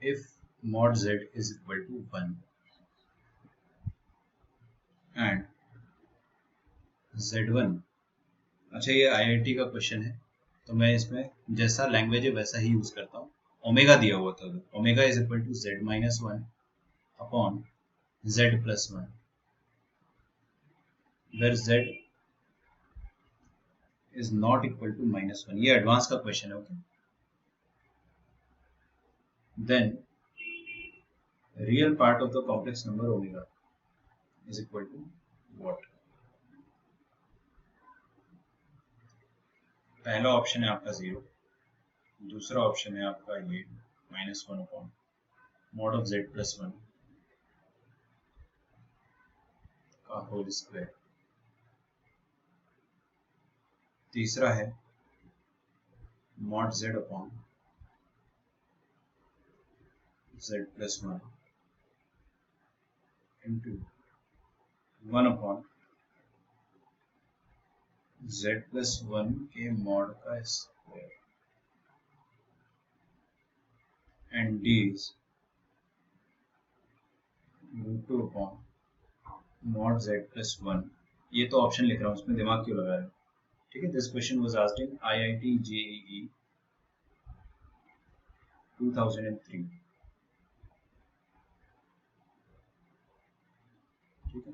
If mod z is equal to 1 and z1, अच्छा ये IIT का क्वेश्चन है तो मैं इसमें जैसा लैंग्वेज है वैसा ही यूज करता हूँ। ओमेगा दिया हुआ था, omega is equal to z minus 1 upon z plus 1, where z is not equal to minus 1। ये एडवांस का क्वेश्चन है, okay. Then real part of the complex number omega is equal to what. पहला ऑप्शन है आपका 0, दूसरा ऑप्शन है आपका ये minus 1 upon mod of z plus 1 का होल स्क्वायर, तीसरा है mod z upon z plus 1 into 1 upon z plus 1 के मॉड का square and d is √2 upon mod z plus 1। ये तो ऑप्शन लिख रहा हूँ, उसमें दिमाग क्यों लगा रहे हो, ठीक है। This question was asked in IIT JEE 2003, ठीक है।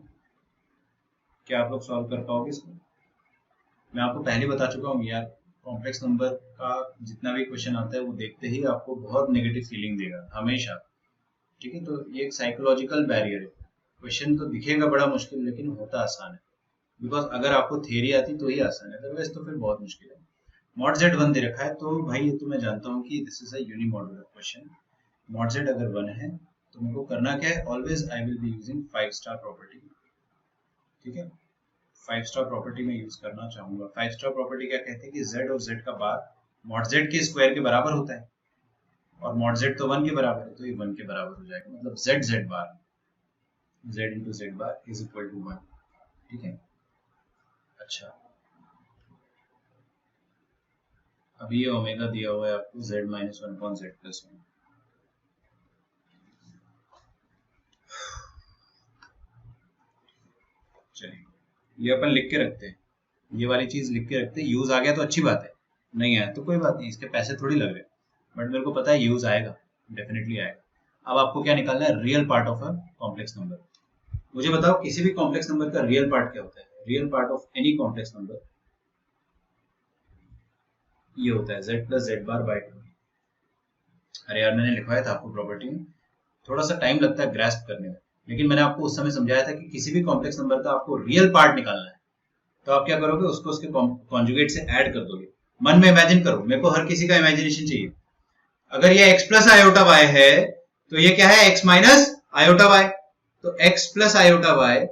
क्या आप लोग सॉल्व कर पाओगे इसको? मैं आपको पहले बता चुका हूँ यार, कॉम्प्लेक्स नंबर का जितना भी क्वेश्चन आता है वो देखते ही आपको बहुत नेगेटिव फीलिंग देगा हमेशा, ठीक है। तो ये एक साइकोलॉजिकल बैरियर है। क्वेश्चन तो दिखेगा बड़ा मुश्किल लेकिन होता आसान है, बिकॉज अगर आपको थियरी आती तो ही आसान है, अदरवाइज तो फिर बहुत मुश्किल है। मॉड z 1 दे रखा है तो भाई ये तो मैं जानता हूँ कि this is a unimodular question. Mod z अगर 1 है तो मेरे को करना क्या है, always I will be using 5 star property, ठीक है। 5 स्टार प्रॉपर्टी में यूज करना चाहूंगा। 5 स्टार प्रॉपर्टी क्या कहते हैं कि z और z का बार मॉड z के स्क्वायर के बराबर होता है और मॉड z तो 1 के बराबर है तो ये 1 के बराबर हो जाएगा, मतलब z bar z into z bar is equal to 1, ठीक है। अच्छा अभी ये ओमेगा दिया हुआ है आपको z minus 1 upon z plus 1। चलिए ये अपन लिख के रखते हैं, ये वाली चीज लिख के रखते हैं। यूज आ गया तो अच्छी बात है, नहीं आया तो कोई बात नहीं, इसके पैसे थोड़ी लग रहे, बट मेरे को पता है यूज आएगा, डेफिनेटली आएगा। अब आपको क्या निकालना है, real part of a complex number. मुझे बताओ किसी भी कॉम्प्लेक्स नंबर का रियल पार्ट क्या होता है? Real part of any complex number ये होता है z plus z bar by 2। अरे यार मैंने लिखवाया था आपको प्रॉपर्टी में, थोड़ा सा टाइम लगता है ग्रास्प करने में, लेकिन मैंने आपको उस समय समझाया था कि किसी भी कॉम्प्लेक्स नंबर का आपको रियल पार्ट निकालना है तो आप क्या करोगे, उसको उसके कॉन्जुगेट से ऐड कर दोगे। मन में इमेजिन करो, मेरे को हर किसी का इमेजिनेशन चाहिए। अगर ये x प्लस आयोटा y है तो ये क्या है, x माइनस आयोटा y। तो x प्लस आयोटा y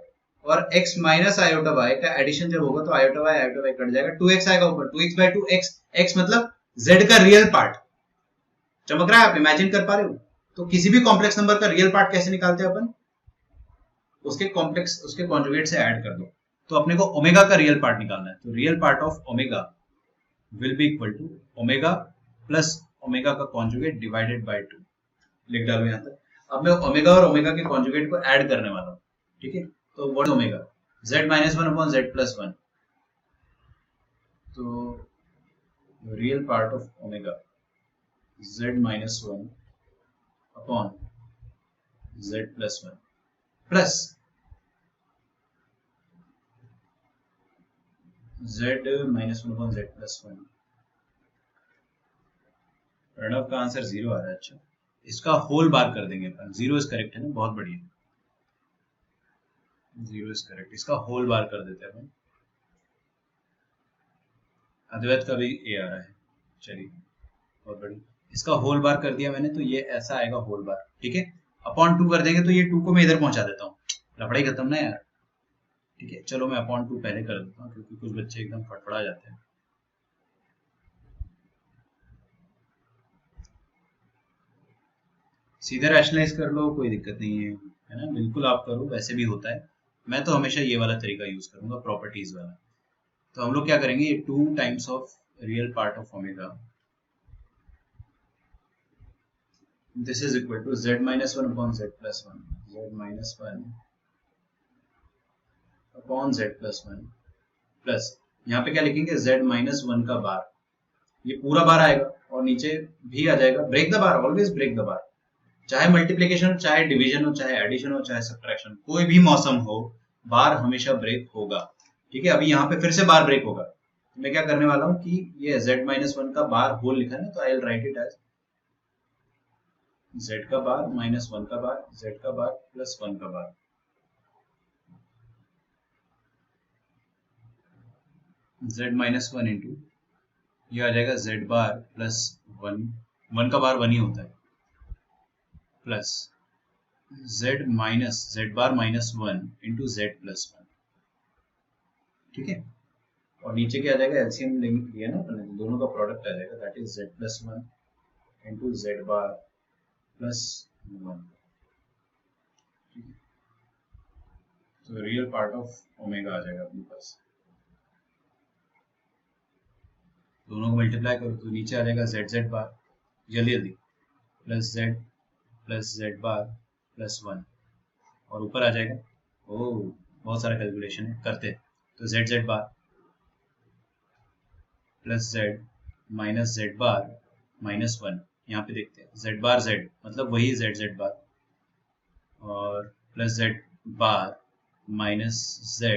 और x माइनस आयोटा y का एडिशन जब होगा तो आयोटा y कट जाएगा, 2x आएगा ऊपर, 2x बाय 2 x मतलब z का रियल पार्ट। चमक रहा है, आप इमेजिन कर पा रहे हो? तो किसी भी कॉम्प्लेक्स नंबर का रियल पार्ट कैसे निकालते हैं अपन, उसके कॉन्जुगेट से ऐड कर दो। तो अपने को ओमेगा का रियल पार्ट निकालना है, तो real part of omega will be equal to omega plus omega का कॉन्जुगेट डिवाइडेड बाय 2। लिख डालो यहां तक। अब मैं ओमेगा और ओमेगा के कॉन्जुगेट को ऐड करने वाला हूं, ठीक है। तो what omega, z minus 1 upon z plus 1। तो real part of omega z minus 1 upon z plus 1 plus z minus 1 upon z plus 1। Pranav का आंसर 0 आ रहा है। अच्छा इसका होल बार कर देंगे अपन, 0 इज करेक्ट है ना, बहुत बढ़िया। 0 इज करेक्ट। इसका होल बार कर देते हैं अपन। अद्वैत का भी ए आ रहा है, चलिए बहुत बड़ी। इसका होल बार कर दिया मैंने, तो ये ऐसा आएगा होल बार, ठीक है। अपॉन 2 कर देंगे तो ये 2 को मैं इधर पहुंचा देता हूँ, लफड़ा ही खत्म ना यार। ठीक है, चलो मैं अपॉन 2 पहले कर देता हूँ, क्योंकि कुछ बच्चे एकदम फटफड़ा जाते हैं। सीधे रैशनलाइज कर लो, कोई दिक्कत नहीं है ना, बिल्कुल आप करो, वैसे भी होता है। मैं तो हमेशा ये वाला तरीका यूज करूंगा, प्रॉपर्टीज वाला। तो हम लोग क्या करेंगे, ये 2 times of real part of omega, this is equal to z minus 1 upon z plus 1, z minus 1 upon z plus 1 plus यहाँ पे क्या लिखेंगे, z minus 1 का बार, ये पूरा बार आएगा और नीचे भी आ जाएगा। Break the bar, always break the bar, चाहे मल्टीप्लिकेशन हो, चाहे डिवीजन हो, चाहे एडिशन हो, चाहे सब्ट्रैक्शन, कोई भी मौसम हो, बार हमेशा ब्रेक होगा। ठीक है, अभी यहाँ पे फिर से बार ब्रेक होगा, तो मैं क्या करने वाला हूँ कि ये z minus 1 का बार होल लिखा है ना, तो I will write it as z का बार माइनस 1 का बार, z का बार प्लस 1 का बार। z माइनस 1 इंटू ये आ जाएगा z बार प्लस 1 का बार 1 ही होता है, प्लस z बार माइनस 1 इंटू z प्लस 1। ठीक है, और नीचे क्या आ जाएगा, एलसीएम लिया ना अपने, दोनों का प्रोडक्ट आ जाएगा, that is z plus 1 into z bar plus 1। तो रियल पार्ट ऑफ ओमेगा आ जाएगा अपने पास, दोनों को मल्टीप्लाई करो तो नीचे आ जाएगा z बार, जल्दी जल्दी, प्लस z बार प्लस 1, और ऊपर आ जाएगा, ओ बहुत सारा कैलकुलेशन है, करते हैं। तो z बार प्लस z माइनस z बार माइनस 1, यहाँ पे देखते हैं z बार z मतलब वही z बार, और प्लस z बार माइनस z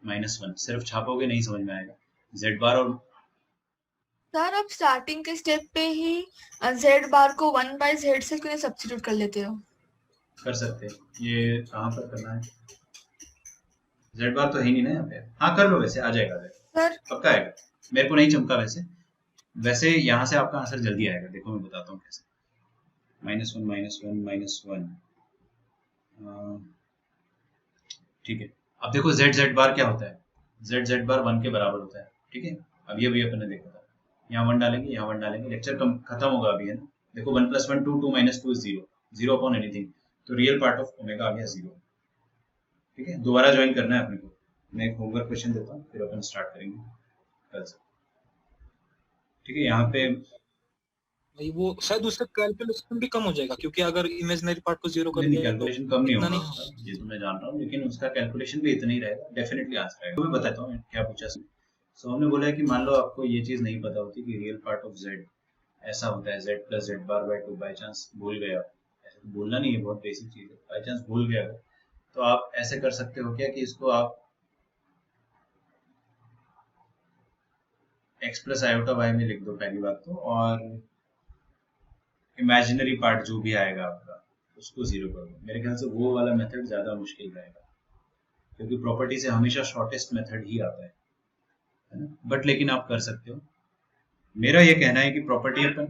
माइनस 1, सिर्फ छापोगे नहीं समझ में आएगा। z बार और सर आप स्टार्टिंग के स्टेप पे ही z बार को 1 बाय z से क्यों सब्स्टिट्यूट कर लेते हो? कर सकते हैं, ये कहाँ पर करना है, z बार तो है ही नहीं ना यहाँ पे। हाँ कर लो, वैसे आ जाएगा, सर पक्का आएगा, मेरे को नहीं चमका वैसे यहाँ से आपका आंसर जल्दी आएगा, देखो मैं बताता हूँ कैसे। माइनस 1 माइनस 1 माइनस 1, ठीक है। अब देखो z बार क्या होता है, z बार 1 के बराबर होता है। ठीक है, अब ये भी अपन ने देखा था, यहाँ 1 डालेंगे, यहाँ 1 डालेंगे, लेक्चर खत्म होगा अभी, है ना। देखो 1 प्लस 1 2, 2 माइनस 2 0, 0 अपॉन एनीथिंग, तो रियल पार्ट ऑफ ओमेगा आ गया 0। ठीक है, दोबारा ज्वाइन करना है अपने को, मैं एक होमवर्क क्वेश्चन देता हूँ, फिर अपन स्टार्ट करेंगे कल से। ठीक है, यहाँ पे भाई वो शायद उसका कैलकुलेशन भी कम हो जाएगा, क्योंकि अगर इमेजिनरी पार्ट को 0 कर नहीं, दिया कैलकुलेशन कम नहीं इतना होगा नहीं उसका, ये तो मैं जान रहा हूँ, लेकिन उसका कैलकुलेशन भी इतना ही रहेगा, डेफिनेटली आंसर आएगा। तो मैं बताता हूँ क्या पूछा इसने। सो हमने बोला है कि मान लो आपको ये चीज नहीं पता होती कि रियल पार्ट ऑफ z ऐसा होता है, z plus z bar by 2, by chance भूल गए आप, ऐसे तो बोलना नहीं है, बहुत बेसिक चीज है, बाई चांस भूल गए अगर, तो आप ऐसे कर सकते हो क्या कि इसको आप x प्लस आयोटा y में लिख दो पहली बात तो, और इमेजिनरी पार्ट जो भी आएगा आपका उसको 0 कर दो। मेरे ख्याल से वो वाला मेथड ज्यादा मुश्किल रहेगा, क्योंकि प्रॉपर्टी से हमेशा शॉर्टेस्ट मेथड ही आता है ना, बट लेकिन आप कर सकते हो। मेरा ये कहना है कि प्रॉपर्टी अपन,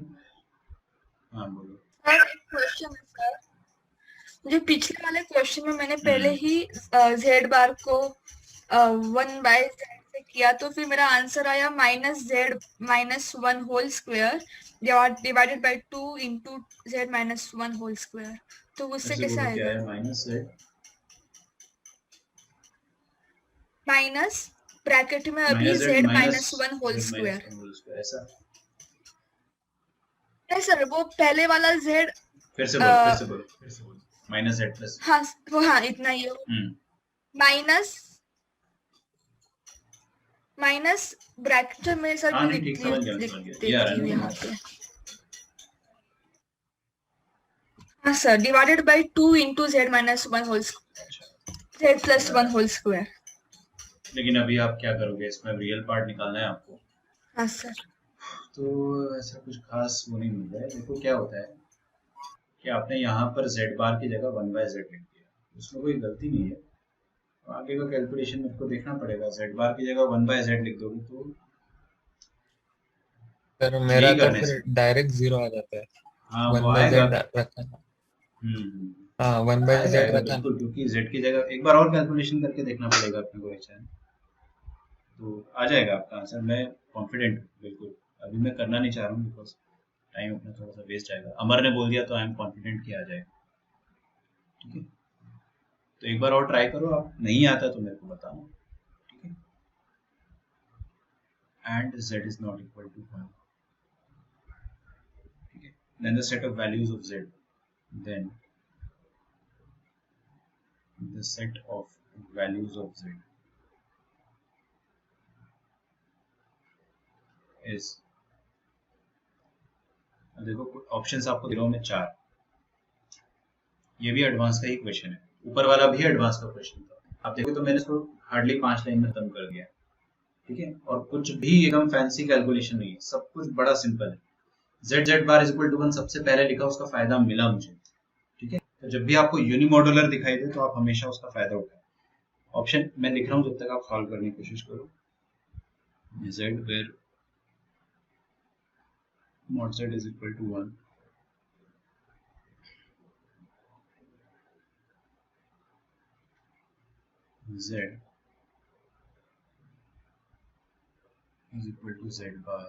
हाँ बोलो। सर एक क्वेश्चन है सर, जो पिछले वाले क्वेश्चन में मैंने पहले ही z बार को 1 बाय z से किया, तो फिर मेरा आंसर आया minus z minus 1 whole square divided by 2 into z minus 1 whole square, तो उससे कैसे आएगा? माइनस z माइनस ब्रैकेट में अभी z माइनस 1 होल स्क्वायर, ऐसा नहीं सर वो पहले वाला z, फिर से बोल माइनस z प्लस, हाँ वो हाँ इतना ही है, माइनस ब्रैकेट में सर हाँ, मैं नहीं, ठीक, समझ गया, देखती ये आ रहा हूँ है यहाँ पे। हाँ sir, divided by 2 into z minus 1 whole square, z plus 1 whole square. लेकिन अभी आप क्या करोगे, इसमें रियल पार्ट निकालना है आपको। हाँ सर, तो ऐसा कुछ खास वो नहीं मिल रहा है। देखो क्या होता है कि आपने यहाँ पर z बार की जगह 1 बाय z लिख दिया, उसमें कोई गलती नहीं है, तो आगे का कैलकुलेशन मेरे को देखना पड़ेगा। z बार की जगह 1/z लिख दोगे तो सर मेरा यही तो करने फिर से, डायरेक्ट 0 आ जाता है। हाँ वो 1/z आएगा। रखा है। हम्म, हाँ 1/z आएगा आएगा रखा है। बिल्कुल, क्योंकि z की जगह एक बार और कैलकुलेशन करके देखना पड़ेगा अपने को अच्छा, तो आ जाएगा आपका आंसर। मैं कॉन्फिडेंट हूँ बिल्कुल। अभी मैं करना नहीं चाह रहा हूँ बिकॉज टाइम अपना थोड़ा सा वेस्ट आएगा। अमर ने बोल दिया तो आई एम कॉन्फिडेंट कि आ जाएगा। ठीक है, तो एक बार और ट्राई करो, आप नहीं आता तो मेरे को बताओ। ठीक है, and z is not equal to 1। ठीक है, then the set of values of z, then the set of values of z is, देखो ऑप्शंस आपको दे रहा हूं मैं 4। ये भी एडवांस का ही क्वेश्चन है, ऊपर वाला भी एडवांस का क्वेश्चन था। आप देखो तो मैंने इसको हार्डली 5 लाइन में खत्म कर दिया। ठीक है, और कुछ भी एकदम फैंसी कैलकुलेशन नहीं है, सब कुछ बड़ा सिंपल है। z bar is equal to 1 सबसे पहले लिखा, उसका फायदा मिला मुझे। ठीक है, तो जब भी आपको यूनिमॉड्यूलर दिखाई दे तो आप हमेशा उसका फायदा उठाएं। ऑप्शन मैं लिख रहा हूं, जब तक आप सॉल्व करने की कोशिश करो। z where mod z is equal to 1, z is equal to z bar।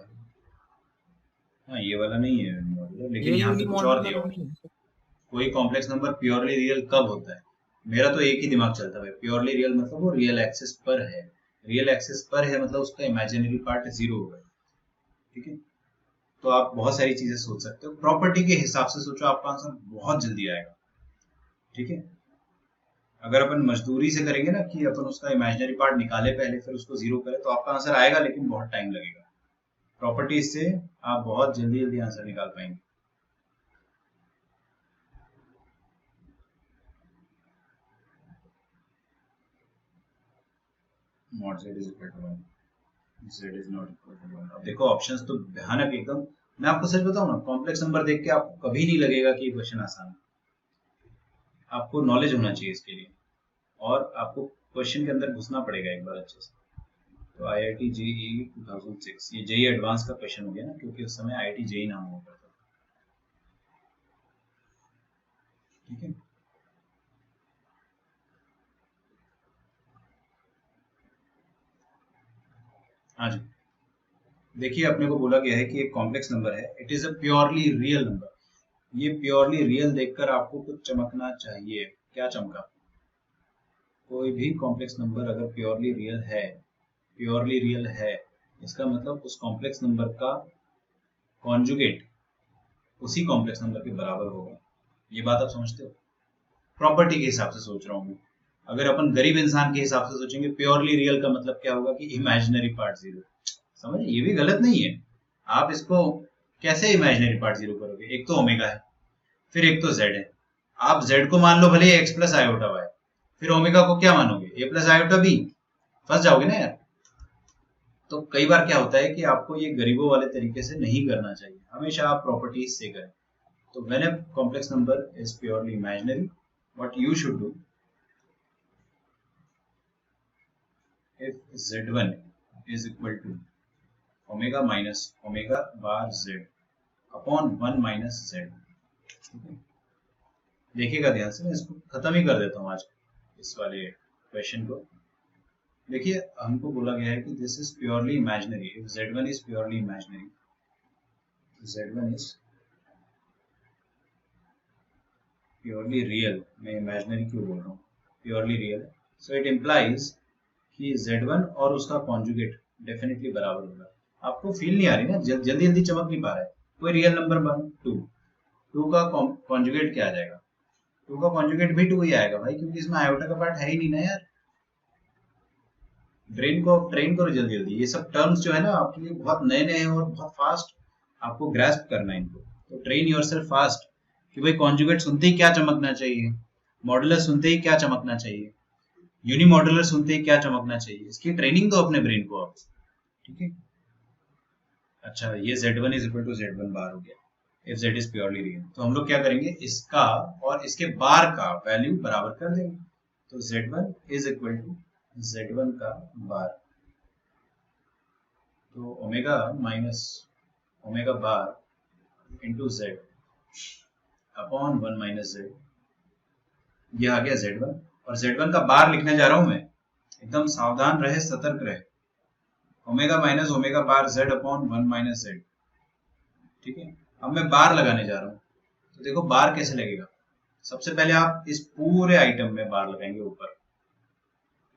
हाँ ये वाला नहीं है मॉड्यूलर, लेकिन ये यहाँ पे कुछ और यूनिमॉड्यूलर दिया हुआ है। नहीं है। कोई कॉम्प्लेक्स नंबर प्योरली रियल कब होता है? मेरा तो एक ही दिमाग चलता है, प्योरली रियल मतलब वो रियल एक्सिस पर है। रियल एक्सिस पर है मतलब उसका इमेजिनरी पार्ट 0 होगा। ठीक है, तो आप बहुत सारी चीजें सोच सकते हो, प्रॉपर्टी के हिसाब से सोचो, आपका आंसर बहुत जल्दी आएगा। ठीक है, अगर अपन मजदूरी से करेंगे ना कि अपन उसका इमेजिनरी पार्ट निकाले पहले फिर उसको 0 करें, तो आपका आंसर आएगा लेकिन बहुत टाइम लगेगा। प्रॉपर्टी से आप बहुत जल्दी जल्दी आंसर निकाल पाएंगे। mod z is equal to 1, z is not equal to 1। अब देखो ऑप्शंस तो भयानक एकदम। मैं आपको सच बताऊं ना, कॉम्प्लेक्स नंबर देख के आपको कभी नहीं लगेगा कि ये क्वेश्चन आसान है। आपको नॉलेज होना चाहिए इसके लिए, और आपको क्वेश्चन के अंदर घुसना पड़ेगा एक बार अच्छे से। तो IIT JEE 2006, ये JEE एडवांस का क्वेश्चन हो गया ना, क्योंकि उस समय IIT JEE नाम हुआ करता था। ठीक है, हाँ जी, देखिए अपने को बोला गया है कि एक कॉम्प्लेक्स नंबर है, it is a purely real number. ये प्योरली रियल देखकर आपको कुछ चमकना चाहिए। क्या चमका? कोई भी कॉम्प्लेक्स नंबर अगर प्योरली रियल है, इसका मतलब उस कॉम्प्लेक्स नंबर का कॉन्जुगेट उसी कॉम्प्लेक्स नंबर के बराबर होगा। ये बात आप समझते हो? प्रॉपर्टी के हिसाब से सोच रहा हूँ मैं। अगर अपन गरीब इंसान के हिसाब से सोचेंगे, प्योरली रियल का मतलब क्या होगा कि इमेजिनरी पार्ट 0। समझ, ये भी गलत नहीं है। आप इसको कैसे इमेजिनरी पार्ट 0 करोगे? एक तो ओमेगा है, फिर एक तो z है। आप z को मान लो भले x प्लस आयोटा y, फिर ओमेगा को क्या मानोगे? a plus iota b। फंस जाओगे ना यार। तो कई बार क्या होता है कि आपको ये गरीबों वाले तरीके से नहीं करना चाहिए, हमेशा आप प्रॉपर्टीज से करें। तो when a complex number is purely imaginary, what you should do, if z1 is equal to omega minus omega bar z upon 1 minus z। देखिएगा ध्यान से, मैं इसको खत्म ही कर देता हूँ आज इस वाले क्वेश्चन को। देखिए हमको बोला गया है कि this is purely imaginary. If z1 is purely imaginary, z1 is purely real. मैं इमेजिनरी क्यों बोल रहा हूँ? Purely real. So it implies कि z1 और उसका कॉन्जुगेट डेफिनेटली बराबर होगा। आपको फील नहीं आ रही ना, जल्दी जल्दी चमक नहीं पा रहा है। कोई रियल नंबर 1 2 का कॉन्जुगेट क्या आ जाएगा? 2 का कॉन्जुगेट भी 2 ही आएगा भाई, क्योंकि इसमें आयोटा का पार्ट है ही नहीं ना यार। ब्रेन को ट्रेन करो जल्दी जल्दी। ये सब टर्म्स जो है ना आपके लिए बहुत नए नए हैं और बहुत फास्ट आपको ग्रैस्प करना है इनको। तो ट्रेन योरसेल्फ फास्ट कि भाई कॉन्जुगेट सुनते ही क्या चमकना चाहिए, मॉडुलर सुनते ही क्या चमकना चाहिए, यूनिमॉड्यूलर सुनते ही क्या चमकना चाहिए। इसकी ट्रेनिंग दो अपने ब्रेन को आप। ठीक है, अच्छा ये z1 is equal to z1 बार हो गया if z is purely real. तो हम लोग क्या करेंगे, इसका और इसके बार का वैल्यू बराबर कर देंगे। तो Z1 is equal to Z1 का बार, तो omega minus omega bar into Z upon 1 minus Z, ये आ गया Z1। और Z1 का बार लिखने जा रहा हूं मैं, एकदम सावधान रहे, सतर्क रहे। Omega minus omega bar Z upon 1 minus Z, ठीक है। अब मैं बार लगाने जा रहा हूं, तो देखो बार कैसे लगेगा। सबसे पहले आप इस पूरे आइटम में बार लगाएंगे ऊपर।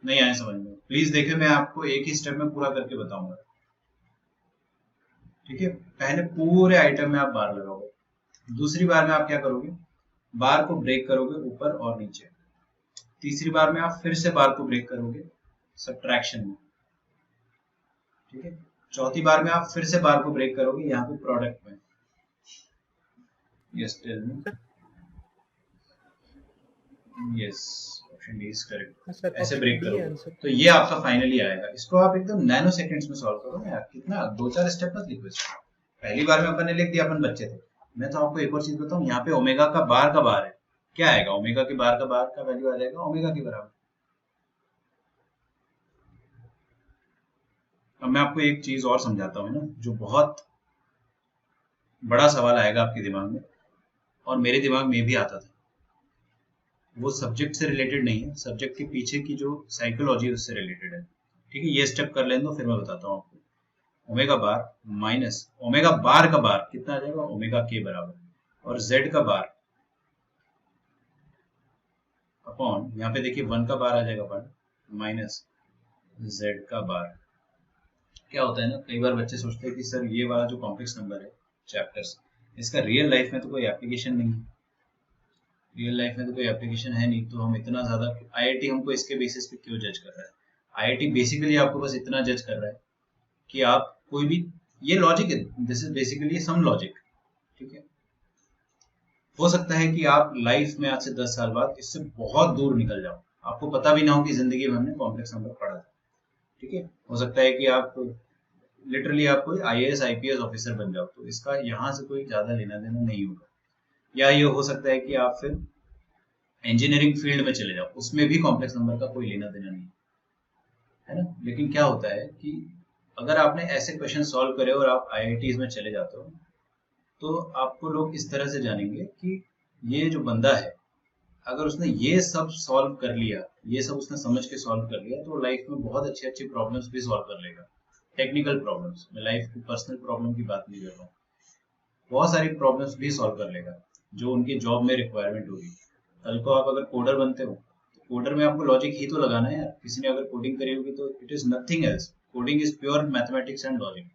नहीं आए समझ में, प्लीज देखें, मैं आपको एक ही स्टेप में पूरा करके बताऊंगा, ठीक है। पहले पूरे आइटम में आप बार लगाओगे, दूसरी बार में आप क्या करोगे, बार को ब्रेक करोगे ऊपर और नीचे, तीसरी बार में आप फिर से बार को ब्रेक करोगे सब्ट्रैक्शन में, ठीक है। चौथी बार में आप फिर से बार को ब्रेक करोगे यहाँ पे प्रोडक्ट में। Yes tell me. Yes, option D is correct. ऐसे ब्रेक करोगे तो ये आपका फाइनली आएगा। इसको आप एकदम नैनो सेकंड्स में सॉल्व करो यार, कितना 2-4 स्टेप मत लिखो इसको। पहली बार में अपन ने लिख दिया, अपन बच्चे थे। मैं तो आपको एक और चीज बताऊं, यहाँ पे ओमेगा का बार है, क्या आएगा, ओमेगा के बार का वैल्यू आ जाएगा ओमेगा के बराबर। अब मैं आपको एक चीज और समझाता हूँ ना, जो बहुत बड़ा सवाल आएगा आपके दिमाग में, और मेरे दिमाग में भी आता था। वो सब्जेक्ट से रिलेटेड नहीं है, सब्जेक्ट के पीछे की जो साइकोलॉजी है उससे रिलेटेड है, ठीक है। ये स्टेप कर लें तो फिर मैं बताता हूँ आपको। Omega bar minus omega bar का बार कितना आ जाएगा, ओमेगा के बराबर, और जेड का बार अपॉन, यहाँ पे देखिए 1 का बार आ जाएगा अपन, माइनस जेड का बार। क्या होता है ना, कई बार बच्चे सोचते हैं कि सर ये वाला जो कॉम्प्लेक्स नंबर है चैप्टर्स, इसका रियल लाइफ में तो कोई एप्लीकेशन नहीं है, रियल लाइफ में तो कोई एप्लीकेशन है नहीं, तो हम इतना ज्यादा आईआईटी हमको इसके बेसिस पे क्यों जज कर रहा है। आईआईटी बेसिकली आपको बस इतना जज कर रहा है कि आप कोई भी, ये लॉजिक है, this is basically some logic, ठीक है। हो सकता है कि आप लाइफ में आज से 10 साल बाद इससे बहुत दूर निकल जाओ, आपको पता भी ना हो कि जिंदगी में हमने कॉम्प्लेक्स नंबर पढ़ा था, ठीक है। हो सकता है कि आप लिटरली आप कोई आईएएस आईपीएस ऑफिसर बन जाओ, तो इसका यहाँ से कोई ज्यादा लेना देना नहीं होगा। या ये हो सकता है कि आप फिर इंजीनियरिंग फील्ड में चले जाओ, उसमें भी कॉम्प्लेक्स नंबर का कोई लेना देना नहीं है ना। लेकिन क्या होता है कि अगर आपने ऐसे क्वेश्चन सॉल्व करे और आप आईआईटीज में चले जाते हो, तो आपको लोग इस तरह से जानेंगे कि ये जो बंदा है, अगर उसने ये सब सॉल्व कर लिया, ये सब उसने समझ के सॉल्व कर लिया, तो लाइफ में बहुत अच्छी अच्छी प्रॉब्लम्स भी सॉल्व कर लेगा। टेक्निकल प्रॉब्लम्स, मैं लाइफ की पर्सनल प्रॉब्लम की बात नहीं कर रहा हूँ, बहुत सारी प्रॉब्लम्स भी सॉल्व कर लेगा जो उनकी जॉब में रिक्वायरमेंट होगी। कल को आप अगर कोडर बनते हो, तो कोडर में आपको लॉजिक ही तो लगाना है यार। किसी ने अगर कोडिंग करी होगी तो it is nothing else, coding is pure mathematics and logic,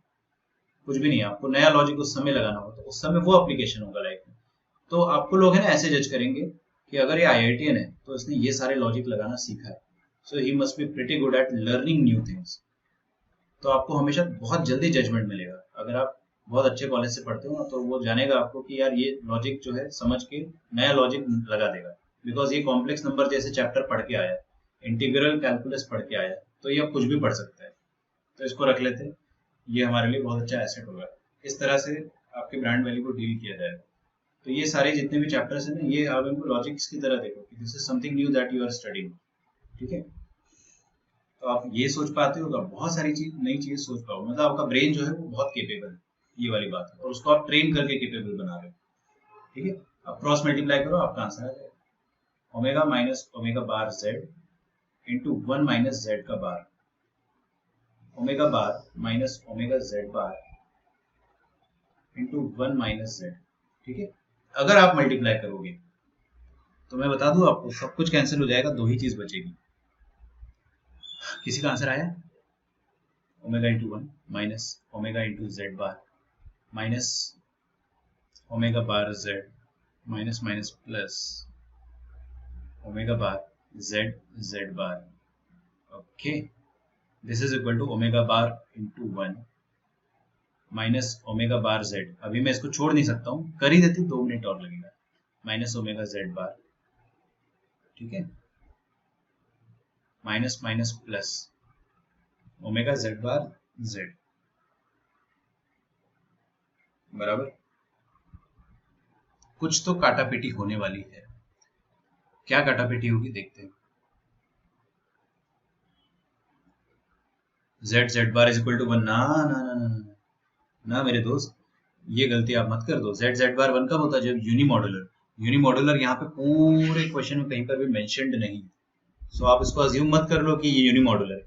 कुछ भी नहीं है। आपको नया लॉजिक उस समय लगाना हो तो उस समय वो एप्लीकेशन होगा लाइफ में। तो आपको लोग है ना ऐसे जज करेंगे कि अगर ये आईआईटीएन है तो इसने ये सारे लॉजिक लगाना सीखा है, so he must be pretty good at learning new things. तो आपको हमेशा बहुत जल्दी जजमेंट मिलेगा। अगर आप बहुत अच्छे कॉलेज से पढ़ते हो ना, तो वो जानेगा आपको कि यार ये लॉजिक जो है समझ के नया लॉजिक लगा देगा, बिकॉज ये कॉम्प्लेक्स नंबर जैसे चैप्टर पढ़ के आया, इंटीग्रल कैलकुलस पढ़ के आया, तो ये अब कुछ भी पढ़ सकता है। तो इसको रख लेते हैं, ये हमारे लिए बहुत अच्छा एसेट होगा। इस तरह से आपके ब्रांड वैल्यू को डील किया जाएगा। तो ये सारे जितने भी चैप्टर्स हैं ना, ये आप इनको लॉजिक्स की तरह देखो कि this is something new that you are studying, ठीक है। तो आप ये सोच पाते हो तो आप बहुत सारी नई चीज सोच पाओ, मतलब आपका ब्रेन जो है वो बहुत केपेबल है, ये वाली बात है, और उसको आप ट्रेन करके केपेबल बना रहे हो, ठीक है। अब क्रॉस मल्टीप्लाई करो, आपका आंसर आ जाएगा omega minus omega bar z into 1 minus z का bar, omega bar minus omega z bar into 1 minus z, ठीक है। अगर आप मल्टीप्लाई करोगे तो मैं बता दूं आपको, सब कुछ कैंसिल हो जाएगा, दो ही चीज बचेगी। किसी का आंसर आया, omega into 1 minus omega into Z bar minus omega bar z minus minus plus omega bar z Z bar, okay. This is equal to omega bar into 1 minus omega bar z. अभी मैं इसको छोड़ नहीं सकता हूँ, कर ही देती, 2 मिनट और लगेगा, माइनस ओमेगा जेड बार, ठीक है, minus minus plus omega z bar z बराबर। कुछ तो काटापीटी होने वाली है, क्या काटापीटी होगी देखते हैं। z bar is equal to 1, ना ना ना ना ना मेरे दोस्त, ये गलती आप मत कर दो। z बार 1 कब होता है? जब यूनिमॉड्यूलर यहाँ पे पूरे क्वेश्चन में कहीं पर भी मेंशन्ड नहीं, सो आप इसको अज्यूम मत कर लो कि ये यूनिमॉड्यूलर है।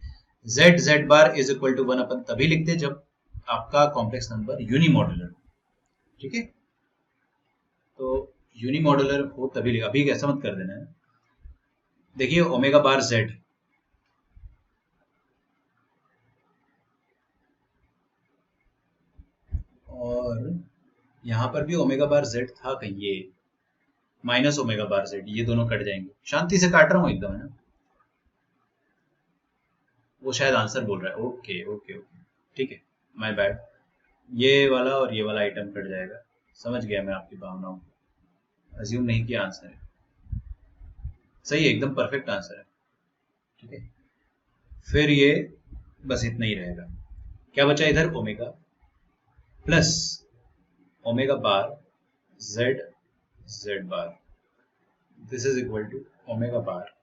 z bar is equal to 1 अपन तभी लिखते जब आपका कॉम्प्लेक्स नंबर यूनिमॉड्यूलर, ठीक है। तो यूनिमॉड्यूलर हो तभी लिखा, अभी ऐसा मत कर देना है। देखिए ओमेगा बार z, और यहां पर भी ओमेगा बार z था कहीं, ये माइनस ओमेगा बार z, ये दोनों कट जाएंगे। शांति से काट रहा हूं एकदम, है ना। वो शायद आंसर बोल रहा है, ओके ओके ओके, ठीक है, माय बैड। ये वाला और ये वाला आइटम कट जाएगा, समझ गया मैं आपकी भावनाओं को। अज्यूम नहीं किया, आंसर है सही है, एकदम परफेक्ट आंसर है, ठीक है। फिर ये बस इतना ही रहेगा। क्या बचा इधर? Omega plus omega bar z bar, this is equal to omega bar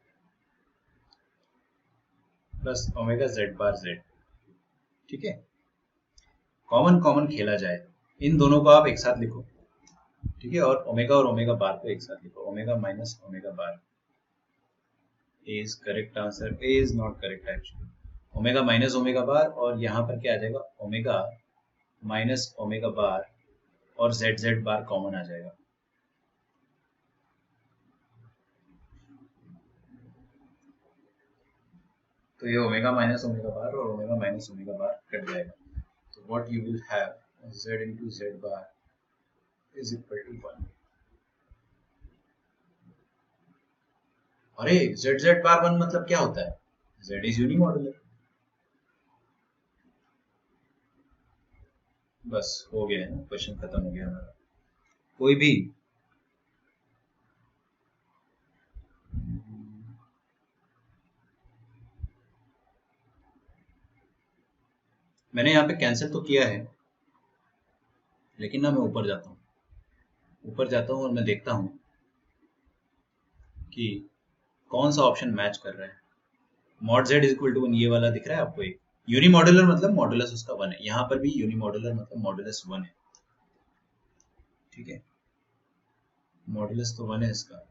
plus omega z bar z, ठीक है। कॉमन खेला जाए, इन दोनों को आप एक साथ लिखो, ठीक है, और ओमेगा बार को एक साथ लिखो। Omega minus omega bar is correct answer, is not correct actually. Omega minus omega bar, और यहाँ पर क्या आ जाएगा? ओमेगा माइनस ओमेगा बार, और z बार कॉमन आ जाएगा। तो ये ओमेगा माइनस ओमेगा बार और omega minus omega bar cut जाएगा। तो what you will have, z into z bar is equal to 1। अरे z बार 1 मतलब क्या होता है? z is unimodular. बस हो गया है ना, क्वेश्चन खत्म हो गया हमारा। कोई भी मैंने यहाँ पे कैंसिल तो किया है, लेकिन ना मैं ऊपर जाता हूँ और मैं देखता हूँ कि कौन सा ऑप्शन मैच कर रहा है। Mod z is equal to 1, ये वाला दिख रहा है आपको? एक यूनिमॉड्यूलर मतलब मॉडुलस उसका 1 है, यहाँ पर भी यूनिमॉड्यूलर मतलब मॉडुलस 1 है, ठीक है, मॉडुलस तो 1 है इसका।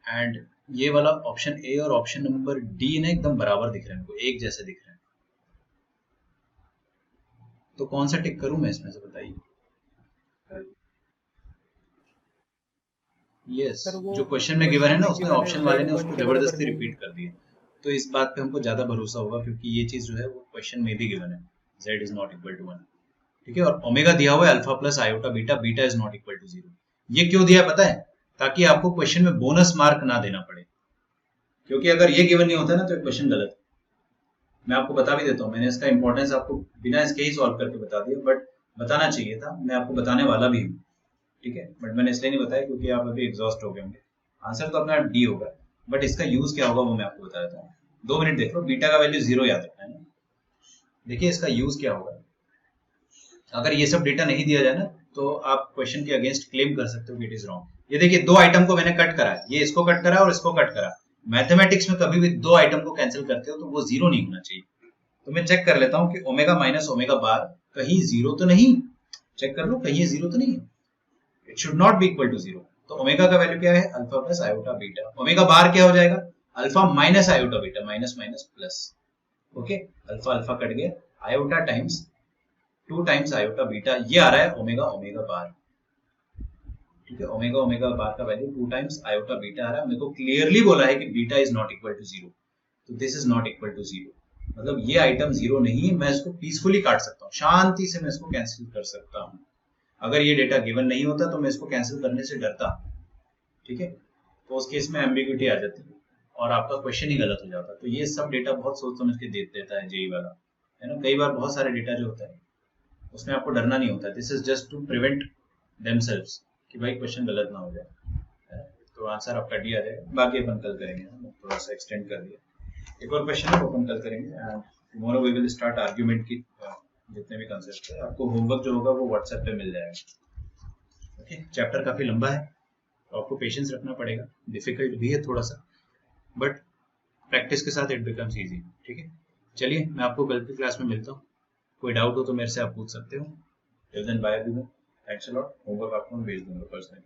एंड ये वाला ऑप्शन ए और ऑप्शन नंबर डी ना एकदम बराबर दिख रहे हैं, हमको एक जैसे दिख रहे हैं। तो कौन सा टिक करूं मैं इसमें से, बताइए। यस, जो क्वेश्चन में गिवन है ना, उसमें ऑप्शन वाले ने उसको जबरदस्ती रिपीट कर दिया, तो इस बात पे हमको ज्यादा भरोसा होगा, क्योंकि ये चीज जो है वो क्वेश्चन में भी गिवन है, z is not equal to 1, ठीक है। और ओमेगा दिया हुआ है alpha plus iota beta, beta is not equal to 0। ये क्यों दिया पता है? ताकि आपको क्वेश्चन में बोनस मार्क ना देना पड़े, क्योंकि अगर ये गिवन नहीं होता ना तो क्वेश्चन गलत है। मैं आपको बता भी देता हूँ, मैंने इसका इंपॉर्टेंस आपको बिना इसके ही सॉल्व करके बता दिया, बट बताना चाहिए था, मैं आपको बताने वाला भी हूँ, ठीक है, बट मैंने इसलिए नहीं बताया क्योंकि आप अभी एग्जॉस्ट हो गए होंगे। आंसर तो अपना डी होगा, बट इसका यूज क्या होगा वो मैं आपको बता देता हूँ। 2 मिनट देख लो, बीटा का वैल्यू 0 याद रखना है ना। देखिए इसका यूज क्या होगा। अगर ये सब डेटा नहीं दिया जाए ना, तो आप क्वेश्चन के अगेंस्ट क्लेम कर सकते हो कि इट इज रॉन्ग। ये देखिए 2 आइटम को मैंने कट करा, ये इसको कट करा और इसको कट करा। मैथमेटिक्स में कभी भी 2 आइटम को कैंसिल करते हो तो वो 0 नहीं होना चाहिए। तो मैं चेक कर लेता हूँ कि ओमेगा माइनस ओमेगा बार कहीं 0 तो नहीं, चेक कर लो कहीं 0 तो नहीं है, it should not be equal to 0। तो ओमेगा का वैल्यू क्या है? Alpha plus iota beta. Omega bar क्या हो जाएगा? Alpha minus iota beta, minus minus plus, okay, alpha alpha cut गया, iota times 2 times iota beta, ये आ रहा है ओमेगा ओमेगा बार, ठीक है। ओमेगा ओमेगा बार का वैल्यू 2 टाइम्स आयोटा बीटा आ रहा है। मेरे को क्लियरली बोला है कि beta is not equal to 0, तो this is not equal to 0, मतलब ये आइटम 0 नहीं है। मैं इसको पीसफुली काट सकता हूँ, शांति से मैं इसको कैंसिल कर सकता हूँ। अगर ये डेटा गिवन नहीं होता तो मैं इसको कैंसिल करने से डरता, ठीक है, तो उस केस में एम्बिग्यूटी आ जाती और आपका क्वेश्चन ही गलत हो जाता। तो ये सब डेटा बहुत सोच समझ के दे देता है जेई वाला, है ना। कई बार बहुत सारे डेटा जो होता है उसमें आपको डरना नहीं होता, this is just to prevent themselves कि भाई क्वेश्चन गलत ना हो जाए। तो आंसर आपका डी आ जाएगा, बाकी अपन कल करेंगे, थोड़ा सा एक्सटेंड कर दिया। एक और क्वेश्चन है वो अपन कल करेंगे, and tomorrow we will start argument की जितने भी कंसेप्ट है। आपको होमवर्क जो होगा वो व्हाट्सएप पे मिल जाएगा, ओके। चैप्टर काफी लंबा है तो आपको पेशेंस रखना पड़ेगा, डिफिकल्ट भी है थोड़ा सा, बट प्रैक्टिस के साथ इट बिकम्स इजी, ठीक है। चलिए मैं आपको कल की क्लास में मिलता हूँ, कोई डाउट हो तो मेरे से आप पूछ सकते हो। Till then bye everyone, thanks a lot. Homework आपको मैं भेज दूंगा पर्सनली।